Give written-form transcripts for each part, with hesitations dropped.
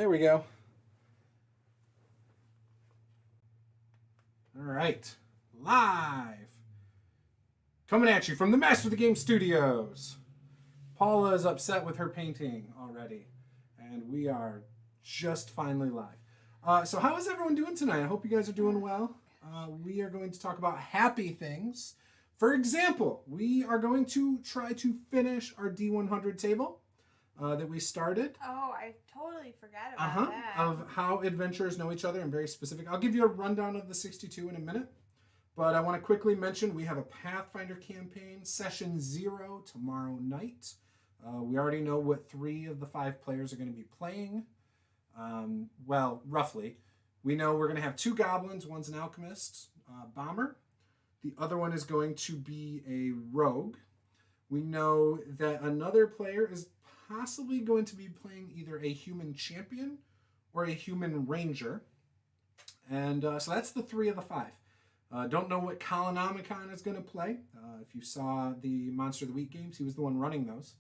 There we go. All right. Live. Coming at you from the Master of the Game Studios. Paula is upset with her painting already. And we are just finally live. So how is everyone doing tonight? I hope you guys are doing well. We are going to talk about happy things. For example, we are going to try to finish our D100 table that we started. Oh, I totally forgot about that. Of how adventurers know each other and very specific. I'll give you a rundown of the 62 in a minute. But I want to quickly mention we have a Pathfinder campaign, session 0 tomorrow night. We already know what 3 of the 5 players are going to be playing. Well, roughly. We know we're going to have 2 goblins. One's an alchemist, bomber. The other one is going to be a rogue. We know that another player is possibly going to be playing either a human champion or a human ranger. And so that's the 3 of the 5. Don't know what Kalinomicon is going to play. If you saw the Monster of the Week games, he was the one running those.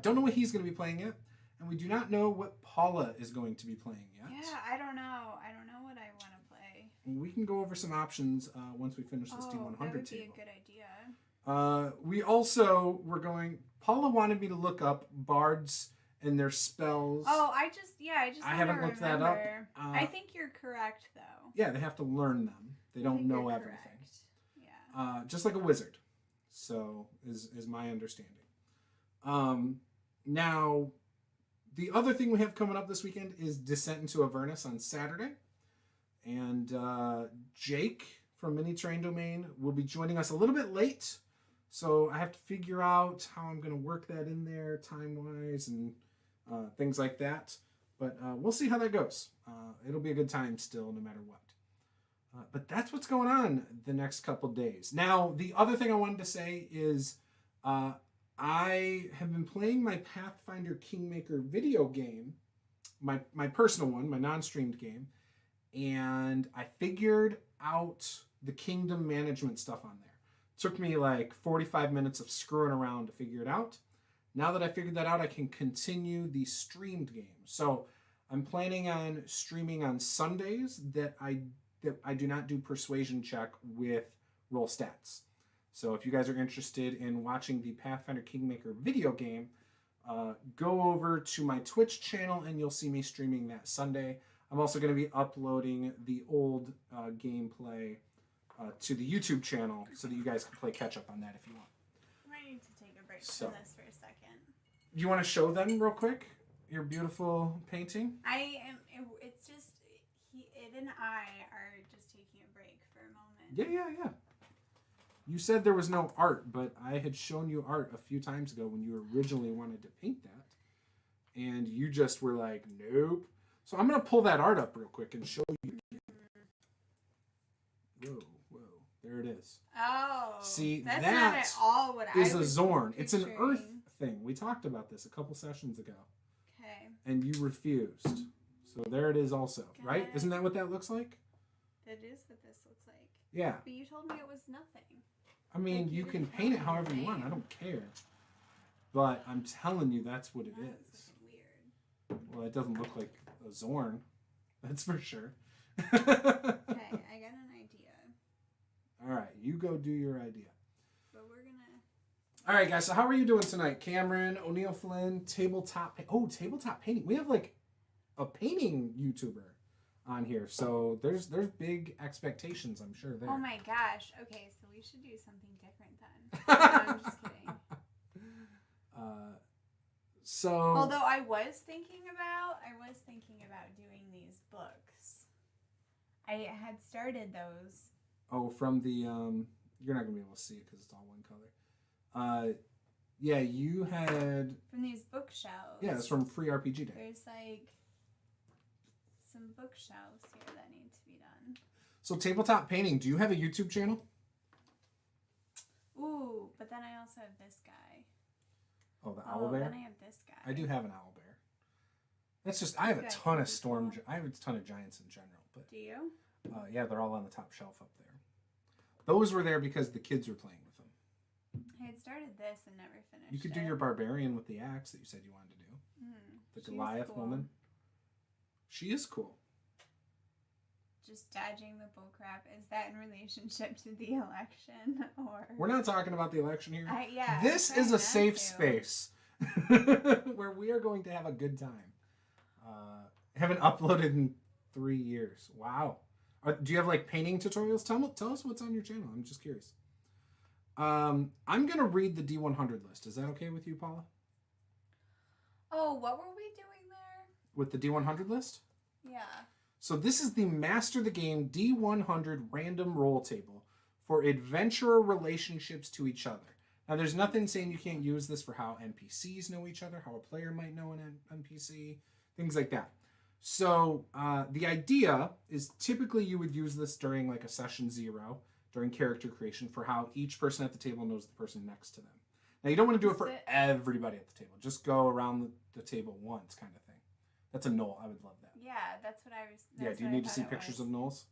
Don't know what he's going to be playing yet. And we do not know what Paula is going to be playing yet. Yeah, I don't know. I don't know what I want to play. We can go over some options once we finish this D100 table. That would be a good idea. We also were going... Paula wanted me to look up bards and their spells. Oh, I haven't looked that up. I think you're correct, though. Yeah, they have to learn them. They don't know everything. Yeah. Just like a wizard. So is my understanding. Now, the other thing we have coming up this weekend is Descent into Avernus on Saturday. And Jake from Mini Train Domain will be joining us a little bit late. So I have to figure out how I'm going to work that in there time-wise and things like that. But we'll see how that goes. It'll be a good time still, no matter what. But that's what's going on the next couple days. Now, the other thing I wanted to say is I have been playing my Pathfinder Kingmaker video game, my personal one, my non-streamed game, and I figured out the kingdom management stuff on there. It took me like 45 minutes of screwing around to figure it out. Now that I figured that out, I can continue the streamed game. So I'm planning on streaming on Sundays that I do not do persuasion check with roll stats. So if you guys are interested in watching the Pathfinder Kingmaker video game, go over to my Twitch channel and you'll see me streaming that Sunday. I'm also going to be uploading the old gameplay to the YouTube channel so that you guys can play catch up on that if you want. I might need to take a break from this for a second. You want to show them real quick your beautiful painting? It's just, it and I are just taking a break for a moment. Yeah. You said there was no art, but I had shown you art a few times ago when you originally wanted to paint that. And you just were like, nope. So I'm going to pull that art up real quick and show you. Whoa. There it is. Oh. See, that's that not at all what is I a was Zorn. It's an picturing. earth thing. We talked about this a couple sessions ago. Okay. And you refused. So there it is also, right? Isn't that what that looks like? That is what this looks like. Yeah. But you told me it was nothing. I mean, Like, you can paint it however you want. I don't care. But I'm telling you, that's what it is. Weird. Well, it doesn't look like a Zorn. That's for sure. Okay, I got an idea. All right, you go do your idea. But we're gonna... All right, guys, so how are you doing tonight? Cameron, O'Neill Flynn, tabletop painting. We have like a painting YouTuber on here. So there's big expectations, I'm sure, there. Oh my gosh. Okay, so we should do something different then. No, I'm just kidding. So although I was thinking about doing these books. I had started those. Oh, from the you're not gonna be able to see it because it's all one color. Yeah, you had from these bookshelves. Yeah, it's from Free RPG Day. There's like some bookshelves here that need to be done. So tabletop painting, do you have a YouTube channel? Ooh, but then I also have this guy. Oh, the owlbear? Then I have this guy. I do have an owlbear. That's just, I have a ton of giants in general. But do you? Yeah, they're all on the top shelf up there. Those were there because the kids were playing with them. I had started this and never finished. You could do your barbarian with the axe that you said you wanted to do. The Goliath woman. She is cool. Just dodging the bullcrap. Is that in relationship to the election, or We're not talking about the election here. Yeah. This is a safe space where we are going to have a good time. Haven't uploaded in 3 years. Wow. Do you have like painting tutorials? Tell us what's on your channel. I'm just curious. I'm gonna read the D100 list. Is that okay with you, Paula? Oh, what were we doing there? With the D100 list? Yeah. So this is the Master the Game D100 random roll table for adventurer relationships to each other. Now, there's nothing saying you can't use this for how NPCs know each other, how a player might know an NPC, things like that. So the idea is typically you would use this during like a session 0, during character creation, for how each person at the table knows the person next to them. Now, you don't want to do it for everybody at the table. Just go around the table once kind of thing. That's a knoll. I would love that. Yeah, that's what I was... Yeah, do you need to see pictures of knolls?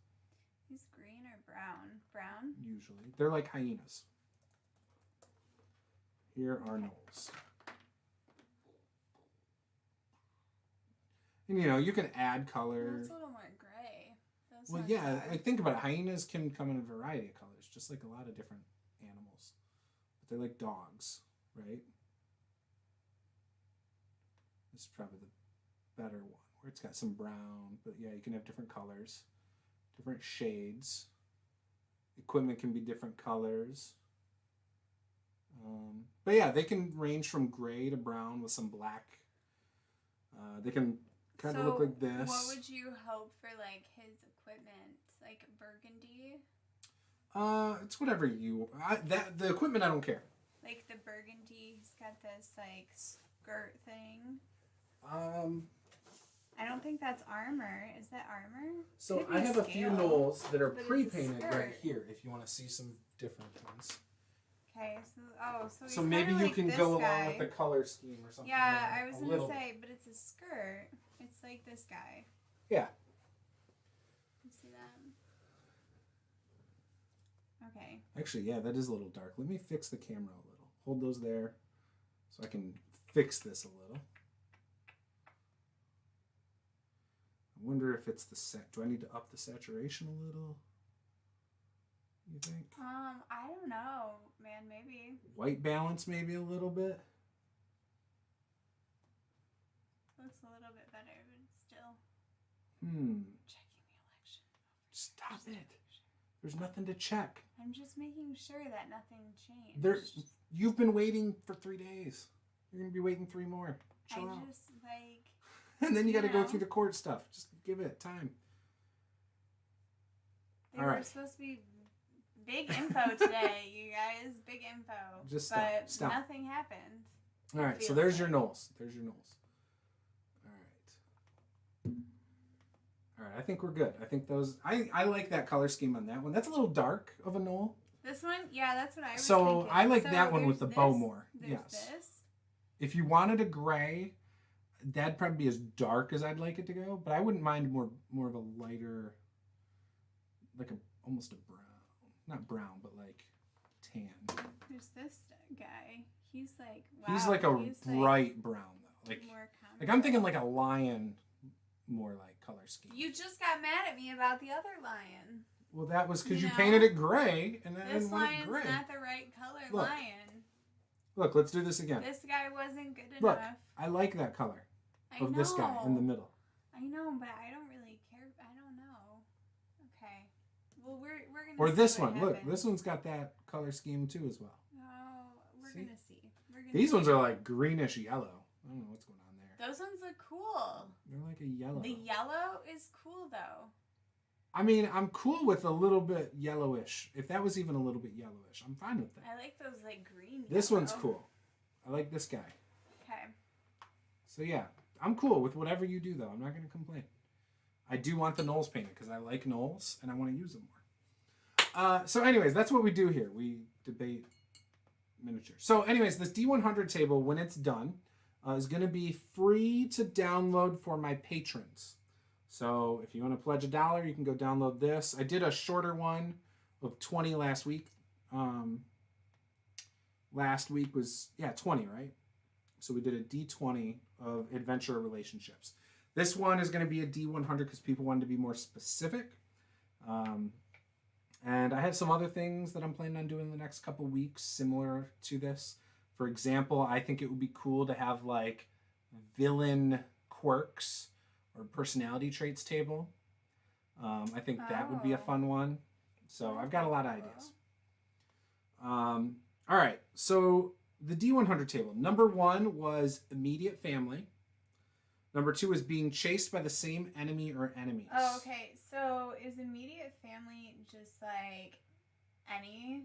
He's green or brown? Brown? Usually. They're like hyenas. Here are knolls. And you know, you can add color. Well, it's a little more gray. Well, yeah, like think about it. Hyenas can come in a variety of colors, just like a lot of different animals. But they're like dogs, right? This is probably the better one, where it's got some brown, but yeah, you can have different colors, different shades. Equipment can be different colors. But yeah, they can range from gray to brown with some black. They can kind of look like this. What would you hope for, like, his equipment? Like burgundy? It's whatever you... the equipment, I don't care. Like the burgundy, he's got this, like, skirt thing. I don't think that's armor. Is that armor? So I have a few knolls that are pre-painted right here, if you want to see some different ones. Okay, so so maybe you can go along with the color scheme or something. Yeah, I was gonna say, but it's a skirt. It's like this guy. Yeah. You see that? Okay. Actually, yeah, that is a little dark. Let me fix the camera a little. Hold those there so I can fix this a little. I wonder if it's the set. Do I need to up the saturation a little? You think? I don't know, man. Maybe. White balance, maybe a little bit. Looks a little bit better, but still. Checking the election. Stop it. There's nothing to check. I'm just making sure that nothing changed. You've been waiting for 3 days. You're gonna be waiting 3 more. Chill out. I just like. And then you got to go through the court stuff. Just give it time. They were supposed to be big info today, you guys. Big info. Just stop. Nothing happened. All right, so there's your knolls. There's your knolls. All right, I think we're good. I think those... I like that color scheme on that one. That's a little dark of a knoll. This one? Yeah, that's what I was thinking. So I like that one with the bow more. There's this. If you wanted a gray... That'd probably be as dark as I'd like it to go, but I wouldn't mind more of a lighter, like almost a brown, not brown, but like tan. There's this guy. He's like He's like bright brown though, like I'm thinking like a lion, more like color scheme. You just got mad at me about the other lion. Well, that was because you painted it gray, and I didn't want it gray. This lion's not the right color lion. Look, let's do this again. This guy wasn't good enough. Look, I like that color. Of this guy in the middle. I know, but I don't really care. I don't know. Okay. Well, we're gonna. Or see this what one. happens. Look, this one's got that color scheme too as well. Oh, we're gonna see. These ones are like greenish yellow. I don't know what's going on there. Those ones look cool. They're like a yellow. The yellow is cool though. I mean, I'm cool with a little bit yellowish. If that was even a little bit yellowish, I'm fine with that. I like those like green. This one's cool. I like this guy. Okay. So yeah. I'm cool with whatever you do, though. I'm not going to complain. I do want the knolls painted because I like knolls and I want to use them more. So anyways, that's what we do here. We debate miniatures. So anyways, this D100 table, when it's done, is going to be free to download for my patrons. So if you want to pledge $1, you can go download this. I did a shorter one of 20 last week. Last week was, 20, right? So we did a D20 of adventure relationships. This one is going to be a D100 because people wanted to be more specific. And I have some other things that I'm planning on doing in the next couple weeks similar to this. For example, I think it would be cool to have like villain quirks or personality traits table. I think that would be a fun one. So I've got a lot of ideas. All right. So the D100 table. Number 1 was immediate family. Number 2 is being chased by the same enemy or enemies. Oh, okay. So is immediate family just like any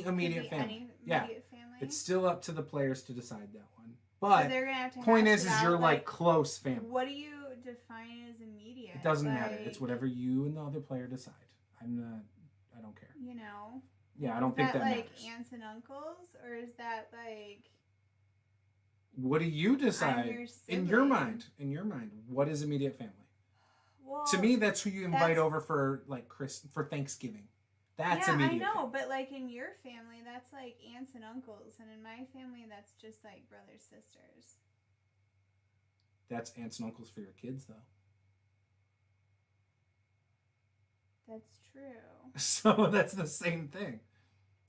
immediate family? Any immediate family? It's still up to the players to decide that one. But so they're gonna have to point hash is it out, you're like close family. What do you define as immediate? It doesn't matter. It's whatever you and the other player decide. I don't care. You know. Yeah, I don't think that like matters. Aunts and uncles, or is that like? What do you decide in your mind? In your mind, what is immediate family? Well, to me, that's who you invite over for like for Thanksgiving. That's immediate. I know, family. but like in your family, that's like aunts and uncles, and in my family, that's just like brothers, sisters. That's aunts and uncles for your kids, though. That's true. So that's the same thing.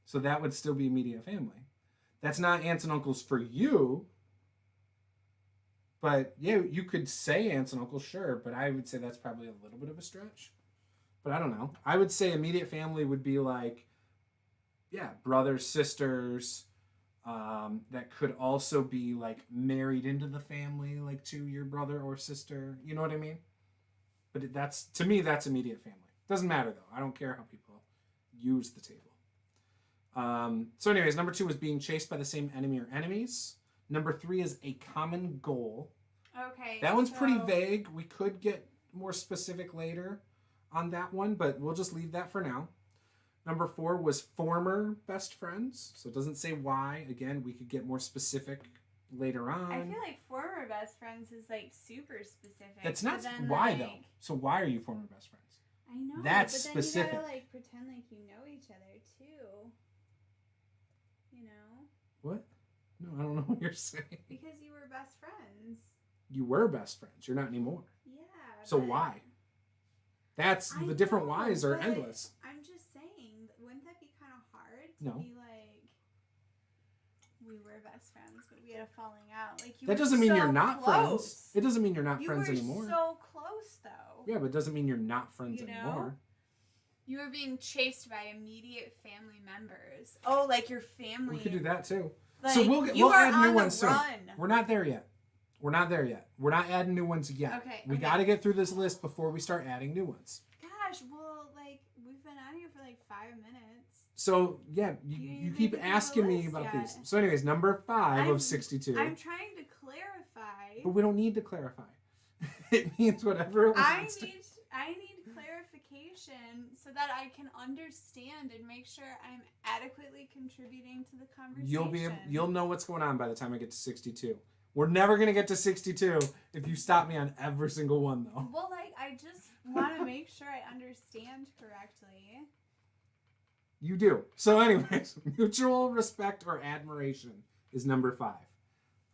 So that would still be immediate family. That's not aunts and uncles for you. But yeah, you could say aunts and uncles, sure, but I would say that's probably a little bit of a stretch. But I don't know. I would say immediate family would be like, yeah, brothers, sisters, that could also be like married into the family, like to your brother or sister. You know what I mean? But that's, to me, that's immediate family. Doesn't matter though. I don't care how people use the table. So anyways, number 2 is being chased by the same enemy or enemies. Number 3 is a common goal. Okay. That one's pretty vague. We could get more specific later on that one, but we'll just leave that for now. Number 4 was former best friends. So it doesn't say why. Again, we could get more specific later on. I feel like former best friends is like super specific. That's not why though. So why are you former best friends? I know. That's but then specific. you gotta like pretend like you know each other too. You know? What? No, I don't know what you're saying. Because you were best friends. You were best friends. You're not anymore. Yeah. So why? That's the different whys are endless. I'm just saying, wouldn't that be kind of hard to No. be like, we were best friends, but we had a falling out? Like you. That doesn't mean so you're not close. friends. It doesn't mean you're not friends anymore. You were so close, though. Yeah, but it doesn't mean you're not friends You know? anymore. You were being chased by immediate family members. Oh, like your family. We could do that too. Like, so we'll add new ones soon. Run. We're not there yet. We're not not adding new ones yet. Okay. We got to get through this list before we start adding new ones. Gosh, well, like we've been out here for like 5 minutes. So yeah, you keep asking me about these. So anyways, number 5 of 62. I'm trying to clarify. But we don't need to clarify. It means whatever it wants. I need clarification so that I can understand and make sure I'm adequately contributing to the conversation. You'll know what's going on by the time I get to 62. We're never going to get to 62 if you stop me on every single one, though. Well, like, I just want to make sure I understand correctly. You do. So anyways, mutual respect or admiration is number 5.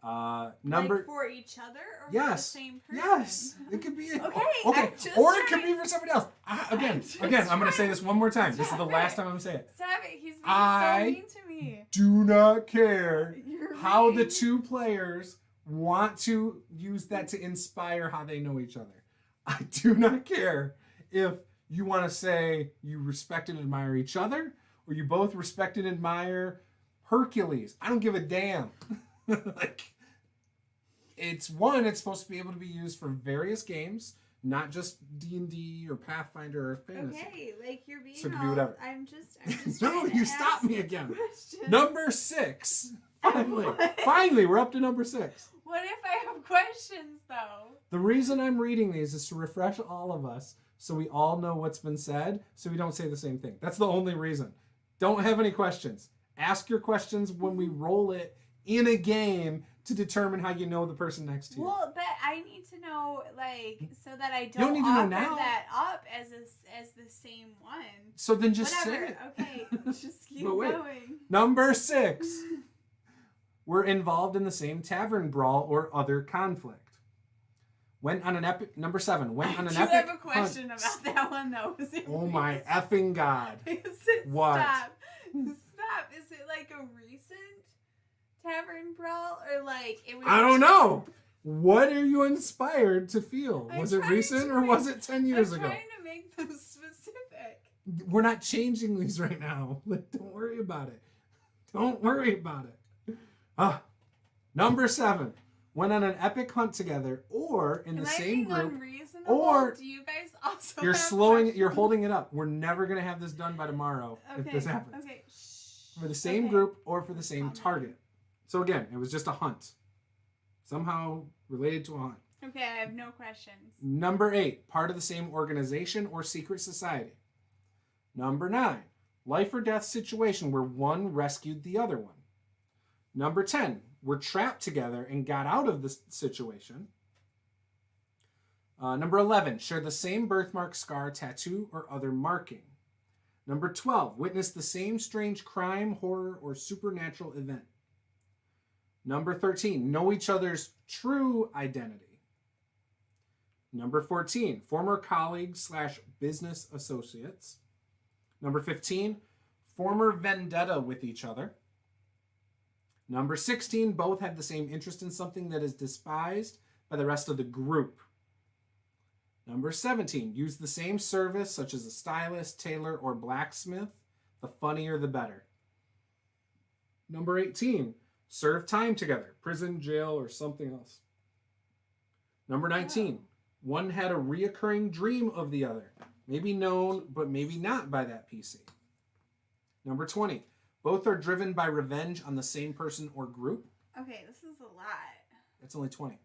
Like for each other or for the same person? Yes. It could be. Okay. Or it could be for somebody else. Again, I'm going to say this one more time. This is the last time I'm going to say it. Stop it. He's being so mean to me. Do not care how the two players want to use that to inspire how they know each other. I do not care if you want to say you respect and admire each other or you both respect and admire Hercules. I don't give a damn. Like, it's supposed to be able to be used for various games, not just D&D or Pathfinder or fantasy. Okay, like you're being so it could be whatever. I'm just no, you stopped me again. Number 6. Finally, we're up to number 6. What if I have questions, though? The reason I'm reading these is to refresh all of us so we all know what's been said so we don't say the same thing. That's the only reason. Don't have any questions. Ask your questions when we roll it in a game to determine how you know the person next to you. Well, but I need to know, like, so that I don't don't need to know offer now. that up as the same one. So then just Whatever. say it. Okay, just keep But wait. going. Number 6. We're involved in the same tavern brawl or other conflict. Went on an epic. Number 7. Went on an I epic. do have a question hunt. about that one though. Oh my effing god! Is it What? Stop! Is it like a recent tavern brawl or like it was? I don't know. What are you inspired to feel? I'm Was it trying recent to or make- was it 10 years I'm ago? trying to make them specific. We're not changing these right now. Like, don't worry about it. Don't worry about it. Number 7. Went on an epic hunt together, or in the same Am I group. being unreasonable? or do you guys also? You're have slowing. You're questions? holding it up. We're never gonna have this done by tomorrow if this happens. Okay. Shh. For the same Okay. group or for the same Calm down. target. So again, it was just a hunt. Somehow related to a hunt. Okay, I have no questions. Number 8, part of the same organization or secret society. Number 9, life or death situation where one rescued the other one. Number 10, were trapped together and got out of the situation. Number 11, share the same birthmark, scar, tattoo, or other marking. Number 12, witness the same strange crime, horror, or supernatural event. Number 13, know each other's true identity. Number 14, former colleagues / business associates. Number 15, former vendetta with each other. Number 16, both had the same interest in something that is despised by the rest of the group. Number 17, use the same service such as a stylist, tailor, or blacksmith. The funnier the better. Number 18, serve time together, prison, jail, or something else. Number 19, one had a reoccurring dream of the other, maybe known but maybe not by that PC. Number 20, both are driven by revenge on the same person or group. Okay, this is a lot. That's only 20.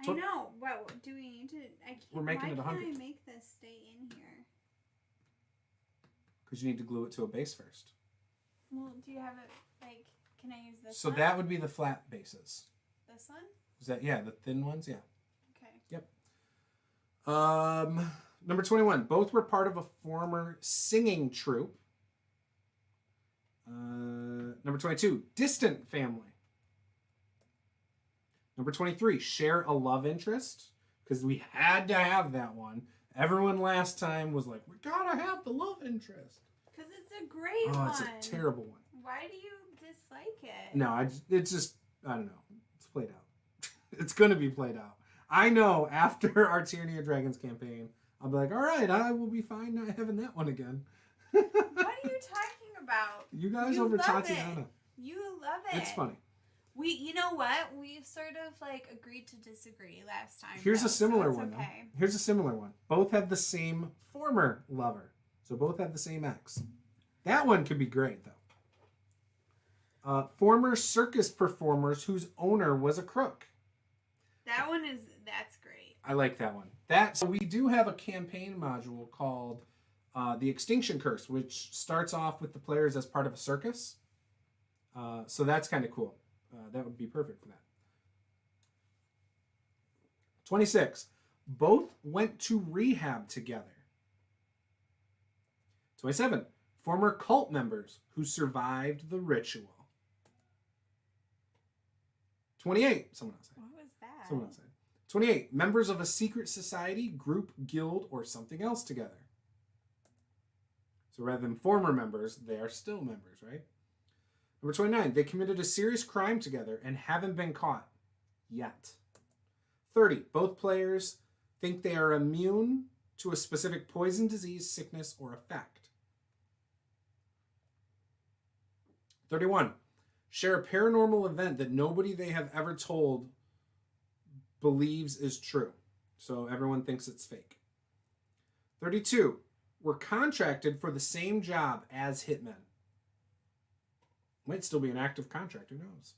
I know. What do we need to? I can't. We're making it 100. Why can't I make this stay in here? Because you need to glue it to a base first. Well, do you have it? Like, can I use this? So one? that would be the flat bases. This one? Is that, yeah, the thin ones? Yeah. Okay. Yep. Number 21. Both were part of a former singing troupe. Number 22. Distant family. Number 23. Share a love interest. Because we had to have that one. Everyone last time was like, we gotta have the love interest. Because it's a great one. Oh, it's a terrible one. Why do you dislike it? No, it's just, I don't know. It's played out. It's going to be played out. I know after our Tyranny of Dragons campaign, I'll be like, all right, I will be fine not having that one again. What are you talking about? You guys You over love Tatiana. it. You love it. It's funny. You know what? We sort of like agreed to disagree last time. Here's though, a similar so one, it's okay. though. Here's a similar one. Both have the same former lover. So both have the same ex. That one could be great, though. Former circus performers whose owner was a crook. That's great. I like that one. So we do have a campaign module called The Extinction Curse, which starts off with the players as part of a circus. So that's kind of cool. That would be perfect for that. 26. Both went to rehab together. 27. Former cult members who survived the ritual. 28. Someone else said. What was that? Someone else said. 28. Members of a secret society, group, guild, or something else together. So rather than former members, they are still members, right? Number 29. They committed a serious crime together and haven't been caught yet. 30. Both players think they are immune to a specific poison, disease, sickness, or effect. 31. Share a paranormal event that nobody they have ever told believes is true. So everyone thinks it's fake. 32. Were contracted for the same job as hitmen. Might still be an active contract, who knows?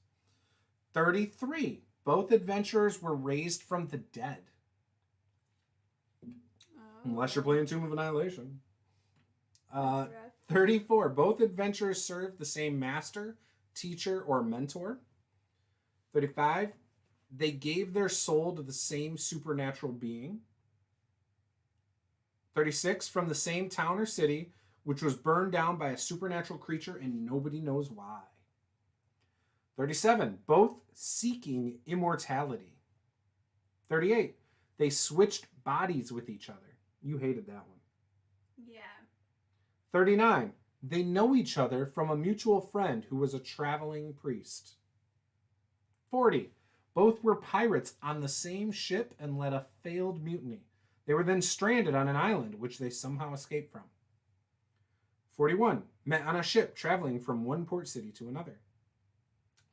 33. Both adventurers were raised from the dead. Unless you're playing Tomb of Annihilation. 34. Both adventurers served the same master, teacher, or mentor. 35. They gave their soul to the same supernatural being. 36. From the same town or city, which was burned down by a supernatural creature and nobody knows why. 37. Both seeking immortality. 38. They switched bodies with each other. You hated that one. Yeah. 39. They know each other from a mutual friend who was a traveling priest. 40. Both were pirates on the same ship and led a failed mutiny. They were then stranded on an island, which they somehow escaped from. 41. Met on a ship traveling from one port city to another.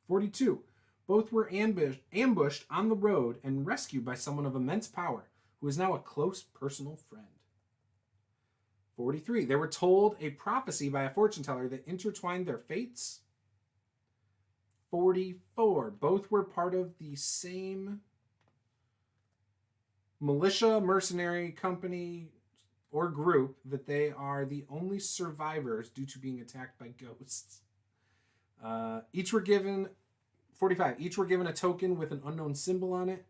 42. Both were ambushed on the road and rescued by someone of immense power, who is now a close personal friend. 43. They were told a prophecy by a fortune teller that intertwined their fates. 44. Both were part of the same militia, mercenary company, or group that they are the only survivors due to being attacked by ghosts. Each were given 45. Each were given a token with an unknown symbol on it,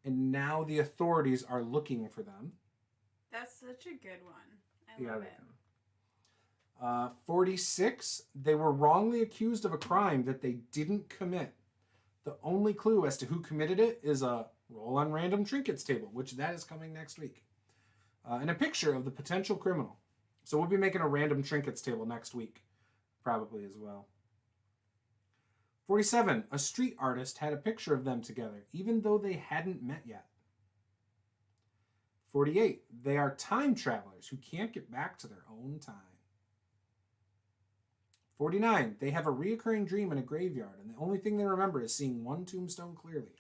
and now the authorities are looking for them. That's such a good one. I love it. 46. They were wrongly accused of a crime that they didn't commit. The only clue as to who committed it is a roll on random trinkets table, which that is coming next week. And a picture of the potential criminal. So we'll be making a random trinkets table next week, probably as well. 47. A street artist had a picture of them together, even though they hadn't met yet. 48. They are time travelers who can't get back to their own time. 49. They have a reoccurring dream in a graveyard, and the only thing they remember is seeing one tombstone clearly.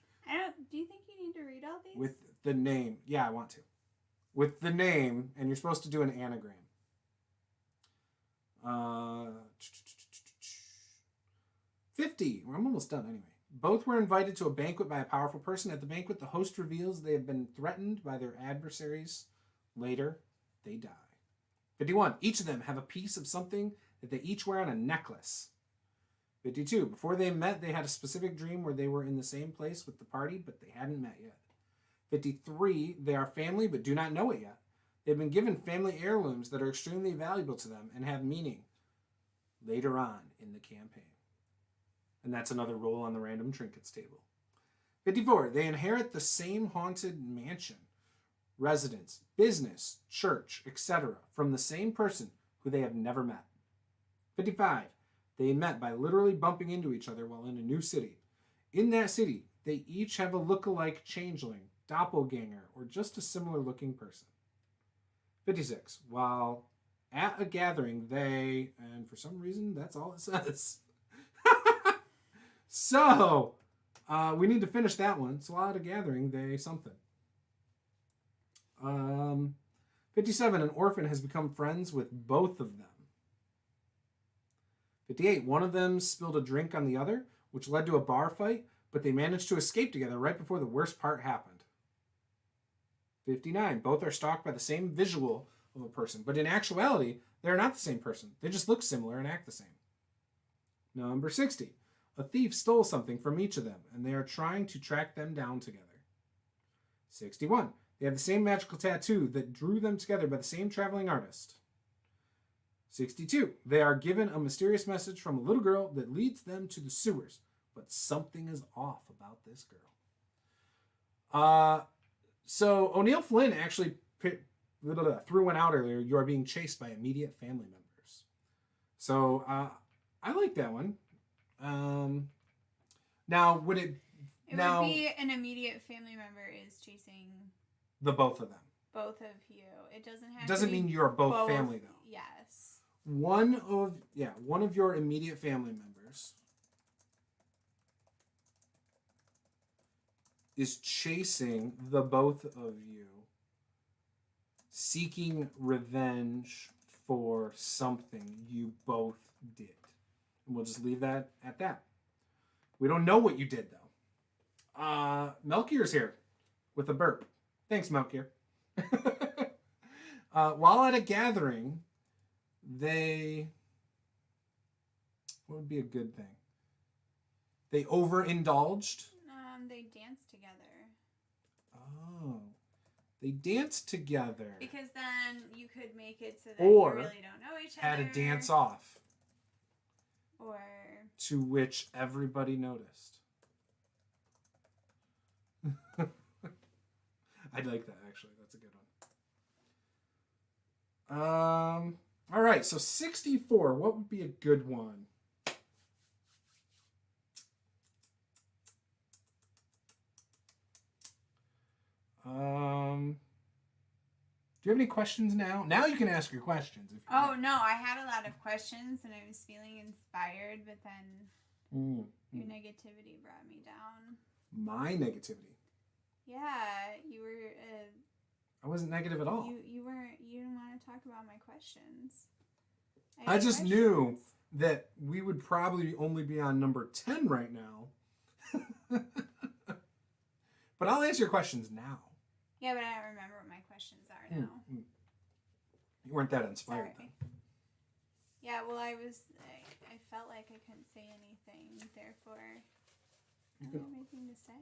Do you think you need to read all these? With the name. Yeah, I want to. With the name, and you're supposed to do an anagram. 50. Well, I'm almost done anyway. Both were invited to a banquet by a powerful person. At the banquet, the host reveals they have been threatened by their adversaries. Later, they die. 51. Each of them have a piece of something that they each wear on a necklace. 52. Before they met, they had a specific dream where they were in the same place with the party, but they hadn't met yet. 53. They are family, but do not know it yet. They've been given family heirlooms that are extremely valuable to them and have meaning later on in the campaign. And that's another roll on the random trinkets table. 54. They inherit the same haunted mansion, residence, business, church, etc. from the same person who they have never met. 55. They met by literally bumping into each other while in a new city. In that city, they each have a look-alike changeling, doppelganger, or just a similar-looking person. 56. While at a gathering, they, and for some reason, that's all it says. So, we need to finish that one. So while at a gathering, they something. 57. An orphan has become friends with both of them. 58. One of them spilled a drink on the other, which led to a bar fight, but they managed to escape together right before the worst part happened. 59. Both are stalked by the same visual of a person, but in actuality, they're not the same person. They just look similar and act the same. Number 60. A thief stole something from each of them, and they are trying to track them down together. 61. They have the same magical tattoo that drew them together by the same traveling artist. 62. They are given a mysterious message from a little girl that leads them to the sewers, but something is off about this girl. So O'Neill Flynn actually threw one out earlier. You are being chased by immediate family members. So I like that one. Now would it? It would be an immediate family member is chasing the both of them. Both of you. It doesn't have. Doesn't mean you're both family though. Yes. One of your immediate family members is chasing the both of you, seeking revenge for something you both did. And we'll just leave that at that. We don't know what you did, though. Melchior's here with a burp. Thanks, Melchior. While at a gathering, what would be a good thing? They overindulged. They danced together. Oh. They danced together. Because then you could make it so that you really don't know each other. Had a dance off. Or to which everybody noticed. I like that, actually. That's a good one. All right, so 64. What would be a good one? Do you have any questions now? Now you can ask your questions. If you no, I had a lot of questions and I was feeling inspired, but then your negativity brought me down. My negativity? Yeah, you were. I wasn't negative at all. You weren't. You didn't want to talk about my questions. I just knew that we would probably only be on number 10 right now. But I'll answer your questions now. Yeah, but I don't remember what my questions are now. You weren't that inspired then. Yeah, well, I felt like I couldn't say anything, therefore I don't have anything to say.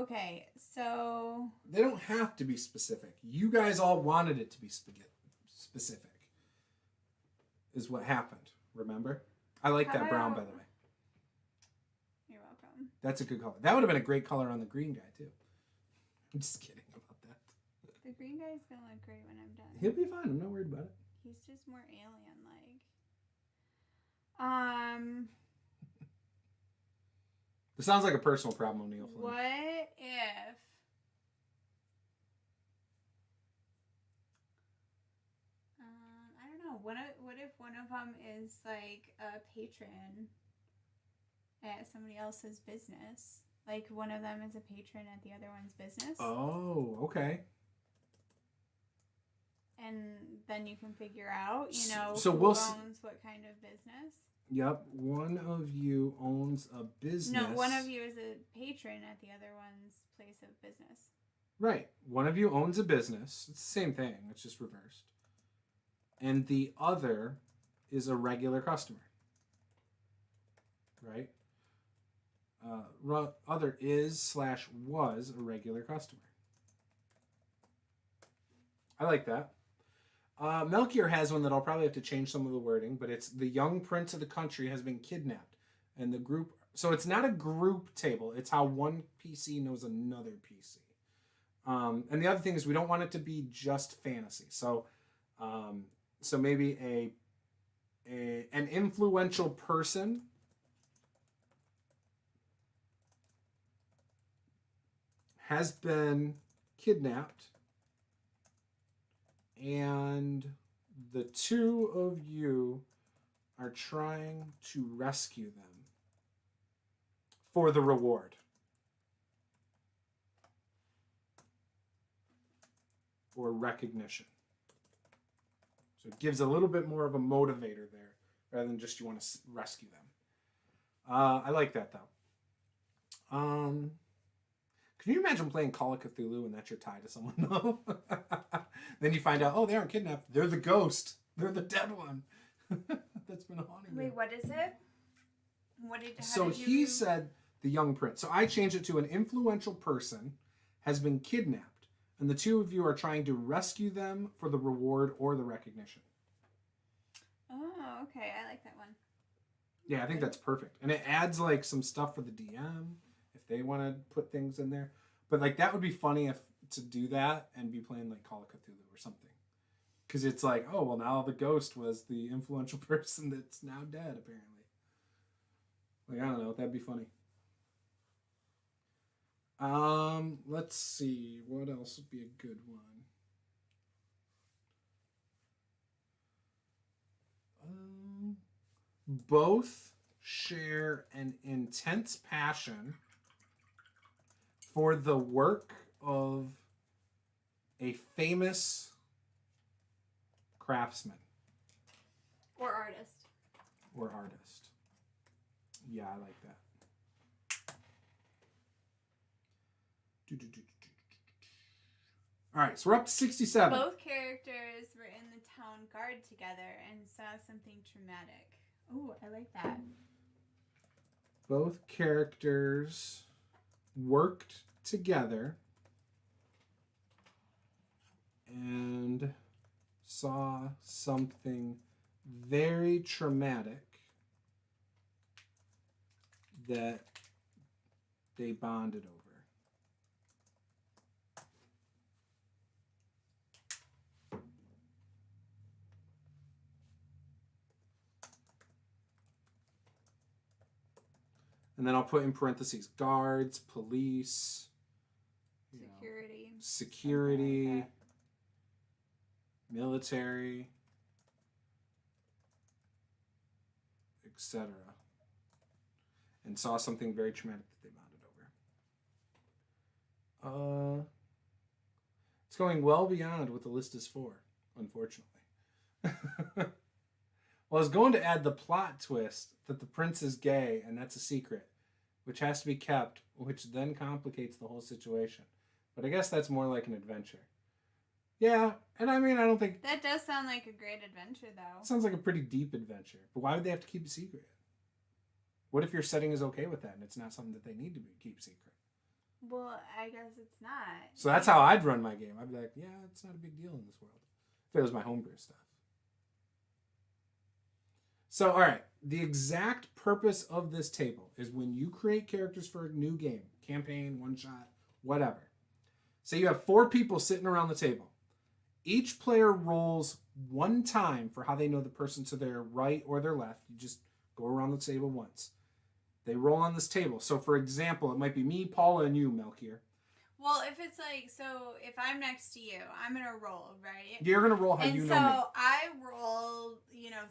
Okay, so they don't have to be specific. You guys all wanted it to be specific. Is what happened. Remember? I like that brown, by the way. You're welcome. That's a good color. That would have been a great color on the green guy too. I'm just kidding about that. The green guy's gonna look great when I'm done. He'll be fine. I'm not worried about it. He's just more alien-like. This sounds like a personal problem, O'Neill Flynn. What if I don't know. What if one of them is like a patron at somebody else's business? Like one of them is a patron at the other one's business. Oh, okay. And then you can figure out, so who owns what kind of business. Yep, one of you owns a business. No, one of you is a patron at the other one's place of business. Right. One of you owns a business. It's the same thing. It's just reversed. And the other is a regular customer. Right? Other is/was a regular customer. I like that. Melchior has one that I'll probably have to change some of the wording, but it's the young prince of the country has been kidnapped. And the group... So it's not a group table. It's how one PC knows another PC. And the other thing is we don't want it to be just fantasy. So maybe an influential person has been kidnapped, and the two of you are trying to rescue them for the reward. Or recognition. So it gives a little bit more of a motivator there, rather than just you want to rescue them. I like that, though. Can you imagine playing Call of Cthulhu and that's your tie to someone, though? Then you find out, oh, they aren't kidnapped. They're the ghost. They're the dead one. That's been haunting me. Wait, what is it? He said the young prince. So I changed it to an influential person has been kidnapped, and the two of you are trying to rescue them for the reward or the recognition. Oh, okay. I like that one. Yeah, I think that's perfect. And it adds like some stuff for the DM if they want to put things in there. But like that would be funny to do that and be playing like Call of Cthulhu or something. Because it's like, oh, well, now the ghost was the influential person that's now dead, apparently. Like, I don't know. That'd be funny. Let's see. What else would be a good one? Both share an intense passion for the work of a famous craftsman. Or artist. Yeah, I like that. All right, so we're up to 67. Both characters were in the town guard together and saw something traumatic. Ooh, I like that. Both characters worked together and saw something very traumatic that they bonded over. And then I'll put in parentheses guards, police, security, like military, etc. And saw something very traumatic that they bonded over. It's going well beyond what the list is for, unfortunately. Well, I was going to add the plot twist that the prince is gay and that's a secret, which has to be kept, which then complicates the whole situation. But I guess that's more like an adventure. Yeah, and I mean, I don't think... That does sound like a great adventure, though. It sounds like a pretty deep adventure. But why would they have to keep it secret? What if your setting is okay with that and it's not something that they need to keep secret? Well, I guess it's not. So that's how I'd run my game. I'd be like, yeah, it's not a big deal in this world. If it was my homebrew stuff. So, all right. The exact purpose of this table is when you create characters for a new game, campaign, one shot, whatever. Say you have 4 people sitting around the table. Each player rolls 1 time for how they know the person to their right or their left. You just go around the table once. They roll on this table. So, for example, it might be me, Paula, and you, Melchior. Well, if it's like, so if I'm next to you, I'm going to roll, right? You're going to roll how you know me. And so I roll,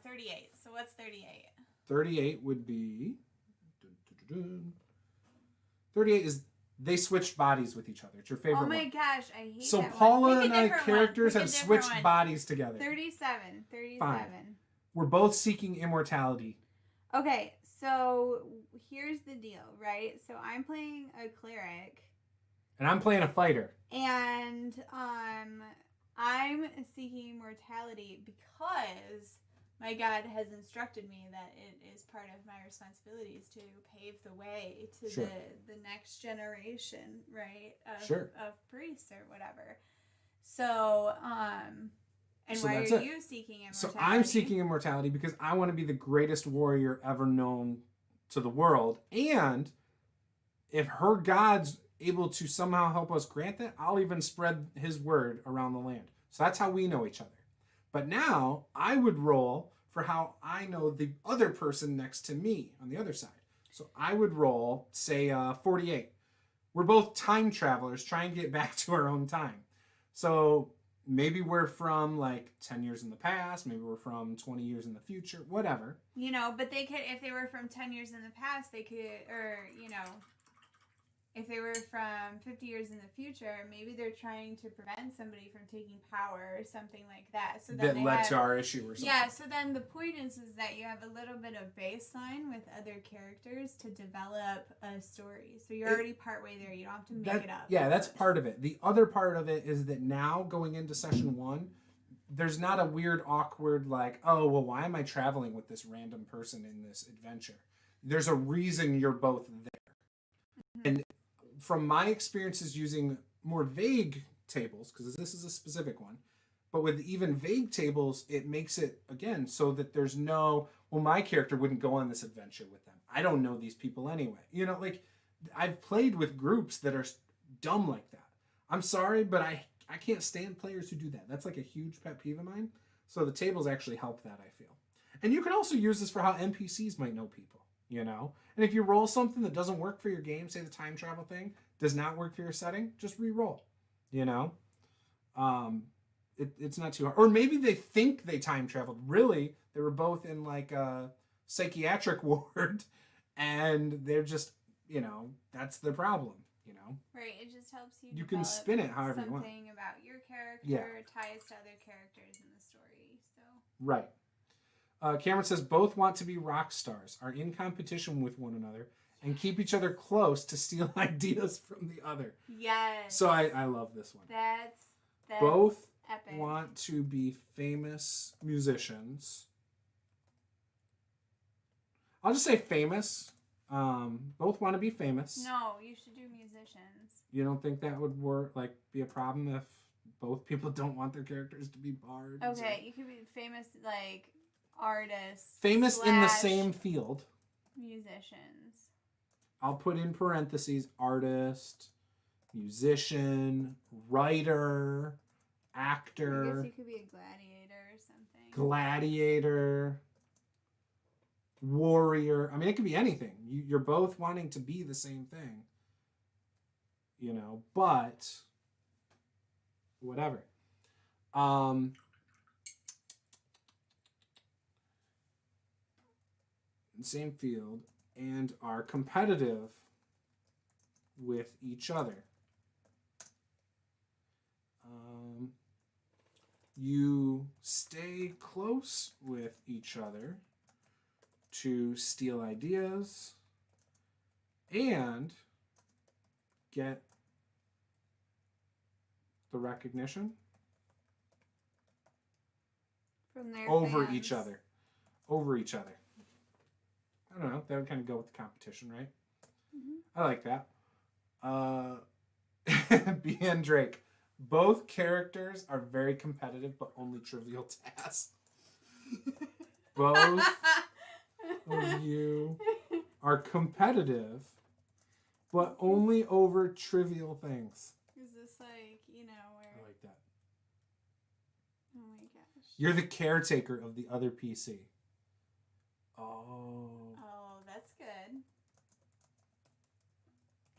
38. So what's 38? 38 would be... 38 is they switched bodies with each other. It's your favorite one. Oh my gosh, I hate so that Paula one. and I characters have switched bodies together. 37. Fine. We're both seeking immortality. Okay, so here's the deal, right? So I'm playing a cleric. And I'm playing a fighter. And I'm seeking immortality because my God has instructed me that it is part of my responsibilities to pave the way to Sure. the next generation, right? Sure. Of priests or whatever. So, and So why that's are it. you seeking immortality? So I'm seeking immortality because I want to be the greatest warrior ever known to the world. And if her God's able to somehow help us grant that, I'll even spread his word around the land. So that's how we know each other. But now I would roll for how I know the other person next to me on the other side. So I would roll, say, 48. We're both time travelers trying to get back to our own time. So maybe we're from like 10 years in the past. Maybe we're from 20 years in the future. Whatever. But they could, if they were from 10 years in the past, they could, or, if they were from 50 years in the future, maybe they're trying to prevent somebody from taking power or something like that. So that led to our issue or something. Yeah, so then the point is that you have a little bit of baseline with other characters to develop a story. So you're already partway there. You don't have to make it up. Yeah, that's part of it. The other part of it is that now going into session 1, there's not a weird, awkward, like, oh, well, why am I traveling with this random person in this adventure? There's a reason you're both there. Mm-hmm. And from my experiences using more vague tables, because this is a specific one, but with even vague tables, it makes it, again, so that there's no, well, my character wouldn't go on this adventure with them. I don't know these people anyway. Like, I've played with groups that are dumb like that. I'm sorry, but I can't stand players who do that. That's like a huge pet peeve of mine. So the tables actually help that, I feel. And you can also use this for how NPCs might know people. And if you roll something that doesn't work for your game, say the time travel thing does not work for your setting, just re-roll. It's not too hard. Or maybe they think they time traveled. Really, they were both in like a psychiatric ward, and they're just, that's the problem. Right. It just helps you. You can spin it however you want. Something about your character ties to other characters in the story. So. Right. Cameron says both want to be rock stars, are in competition with one another, and keep each other close to steal ideas from the other. Yes. So I love this one. That's both epic. Want to be famous musicians. I'll just say famous. Both want to be famous. No, you should do musicians. You don't think that would be a problem if both people don't want their characters to be bards? Okay, you could be famous artists. Famous in the same field. Musicians. I'll put in parentheses artist, musician, writer, actor. I guess you could be a gladiator or something. Gladiator. warrior. I mean, it could be anything. You're both wanting to be the same thing, you know, but whatever. Same field and are competitive with each other. You stay close with each other to steal ideas and get the recognition From their over fans. each other. Over each other. I don't know. That would kind of go with the competition, right? I like that. B and Drake. Both characters are very competitive, but only trivial tasks. Both of you are competitive, but only over trivial things. Is this like, you know, where... I like that. Oh my gosh. You're the caretaker of the other PC. Oh. Oh, that's good.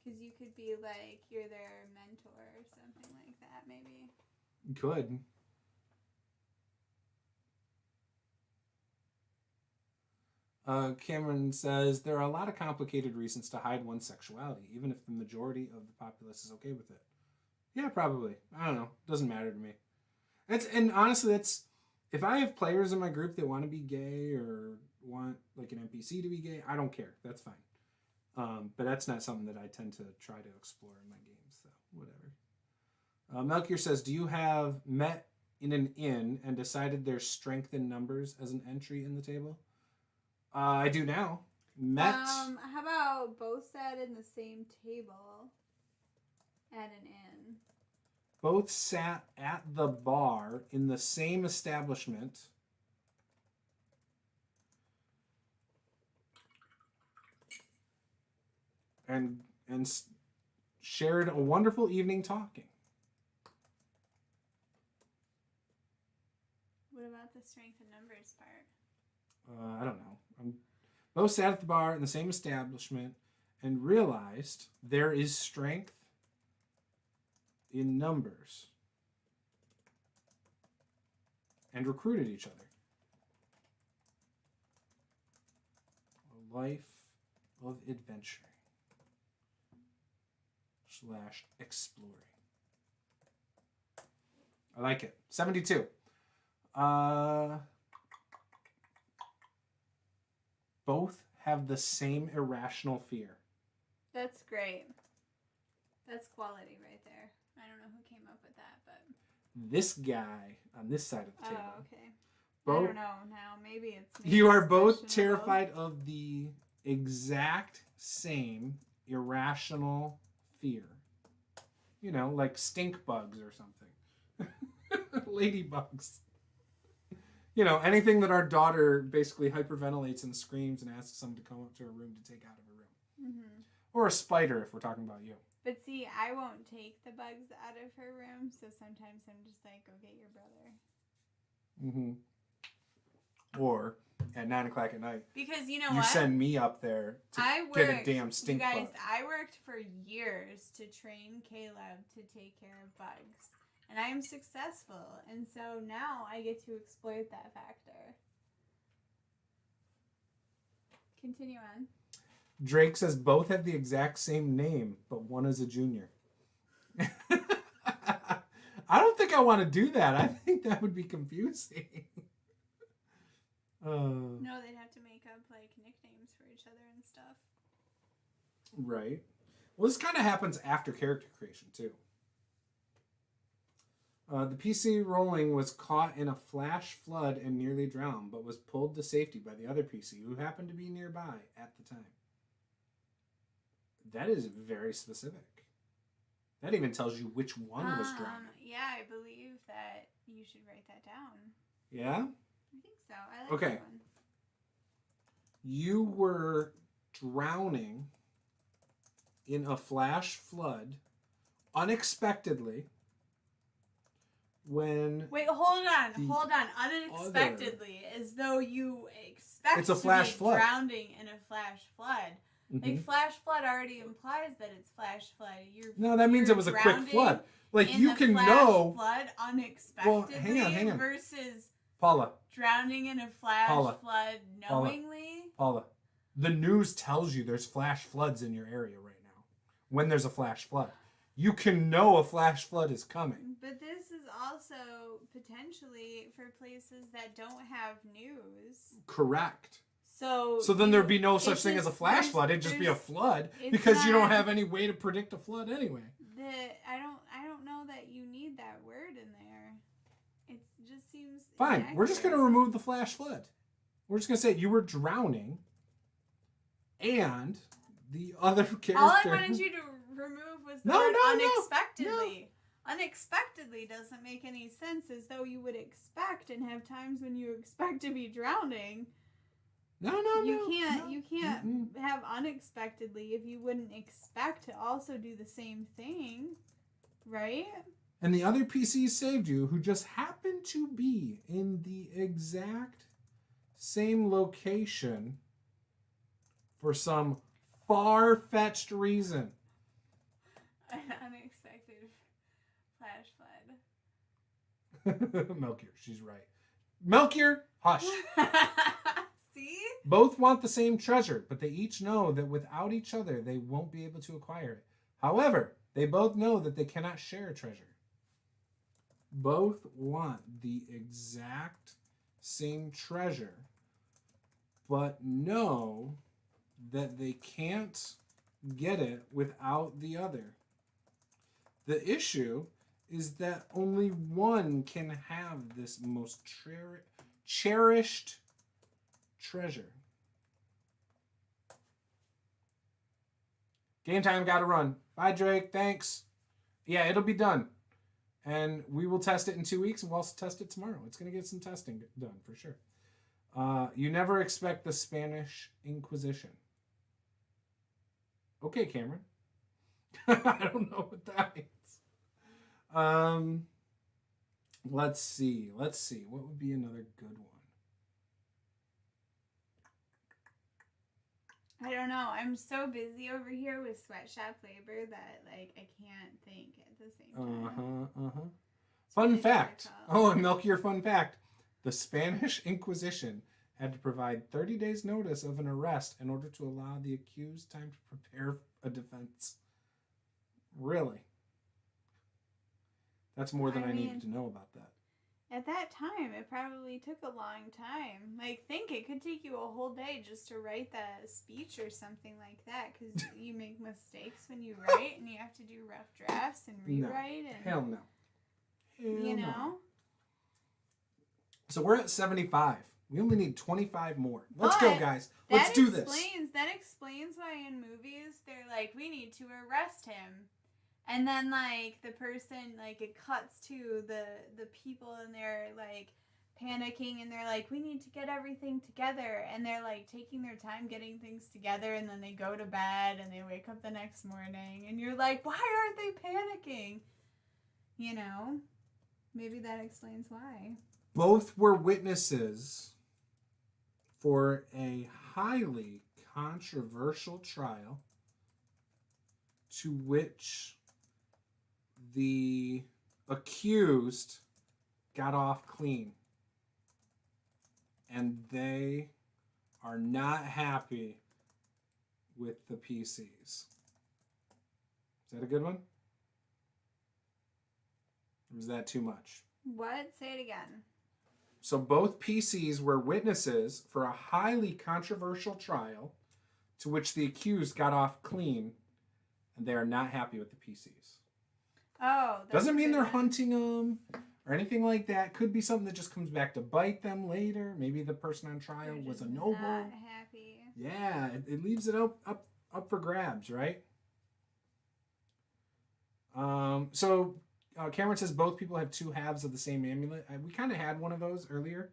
Because you could be like, you're their mentor or something like that, maybe. Good. Cameron says, there are a lot of complicated reasons to hide one's sexuality, even if the majority of the populace is okay with it. Yeah, probably. I don't know. Doesn't matter to me. And honestly, that's... If I have players in my group that want to be gay or want like an NPC to be gay, I don't care. That's fine. But that's not something that I tend to try to explore in my games, so whatever. Melchior says, do you have met in an inn and decided there's strength in numbers as an entry in the table? I do now. Met. How about both sat in the same table at an inn? Both sat at the bar in the same establishment. And shared a wonderful evening talking. What about the strength in numbers part? I don't know. Both sat at the bar in the same establishment and realized there is strength in numbers and recruited each other. A life of adventuring / exploring. I like it. 72. Both have the same irrational fear. That's great. That's quality right there. I don't know who came up with that, but... This guy on this side of the table. Oh, okay. I don't know now. Maybe it's... You are both terrified of the exact same irrational fear. You know, like stink bugs or something. Ladybugs. You know, anything that our daughter basically hyperventilates and screams and asks someone to come up to her room to take out of her room. Mm-hmm. Or a spider, if we're talking about you. But see, I won't take the bugs out of her room, so sometimes I'm just like, go get your brother. Mm-hmm. Or at 9 o'clock at night. Because you know you what? send me up there to get a damn stink bug. You guys, I worked for years to train Caleb to take care of bugs. And I am successful. And so now I get to exploit that factor. Continue on. Drake says both have the exact same name, but one is a junior. I don't think I want to do that. I think that would be confusing. No, they'd have to make up like nicknames for each other and stuff. Right. Well, this kind of happens after character creation, too. The PC rolling was caught in a flash flood and nearly drowned, but was pulled to safety by the other PC, who happened to be nearby at the time. That is very specific. That even tells you which one was drowning. Yeah, I believe that you should write that down. Yeah? I think so. I like okay. that one. You were drowning in a flash flood unexpectedly when Wait, hold on. Unexpectedly, as though you expect It's a to flash be flood. drowning in a flash flood. Like, flash flood already implies that it's flash flood. No, that means it was a quick flood. Like, you can flash know. flood unexpectedly hang on. versus Paula. drowning in a flash flood knowingly. Paula, the news tells you there's flash floods in your area right now. When there's a flash flood, you can know a flash flood is coming. But this is also potentially for places that don't have news. Correct. So then there'd be no such thing as a flash flood. It'd just be a flood because you don't have any way to predict a flood anyway. I don't know that you need that word in there. It just seems fine. inaccurate. We're just going to remove the flash flood. We're just going to say you were drowning, and the other character. All I wanted you to remove was the word unexpectedly. No. Unexpectedly doesn't make any sense, as though you would expect and have times when you expect to be drowning. You can't have unexpectedly if you wouldn't expect to also do the same thing, right? And the other PCs saved you, who just happened to be in the exact same location for some far-fetched reason. An unexpected flash flood. Melchior, she's right. Melchior, hush. See? Both want the same treasure, but they each know that without each other, they won't be able to acquire it. However, they both know that they cannot share a treasure. Both want the exact same treasure, but know that they can't get it without the other. The issue is that only one can have this most cherished treasure. Game time, gotta run. Bye, Drake. Thanks. Yeah, it'll be done. And we will test it in 2 weeks, and we'll also test it tomorrow. It's going to get some testing done, for sure. You never expect the Spanish Inquisition. Okay, Cameron. I don't know what that means. Let's see. What would be another good one? I don't know. I'm so busy over here with sweatshop labor that, like, I can't think at the same time. Fun fact. Oh, and Melchior, fun fact. The Spanish Inquisition had to provide 30 days notice of an arrest in order to allow the accused time to prepare a defense. Really? That's more than I needed to know about that. At that time, it probably took a long time. Like, think it could take you a whole day just to write that speech or something like that, because you make mistakes when you write, and you have to do rough drafts and rewrite. And hell no. You know? So we're at 75. We only need 25 more. Let's go, guys. Let's do this. That explains why in movies they're like, we need to arrest him. And then, like, the person, like, it cuts to the people, and they're, like, panicking, and they're like, we need to get everything together. And they're, like, taking their time getting things together, and then they go to bed, and they wake up the next morning. And you're like, why aren't they panicking? You know? Maybe that explains why. Both were witnesses for a highly controversial trial to which the accused got off clean. And they are not happy with the PCs. Is that a good one? Or was that too much? What? Say it again. So both PCs were witnesses for a highly controversial trial to which the accused got off clean, and they are not happy with the PCs. Oh. Doesn't mean they're hunting them or anything like that. Could be something that just comes back to bite them later. Maybe the person on trial was a noble. Not happy. Yeah, it leaves it up for grabs, right? So Cameron says both people have two halves of the same amulet. We kind of had one of those earlier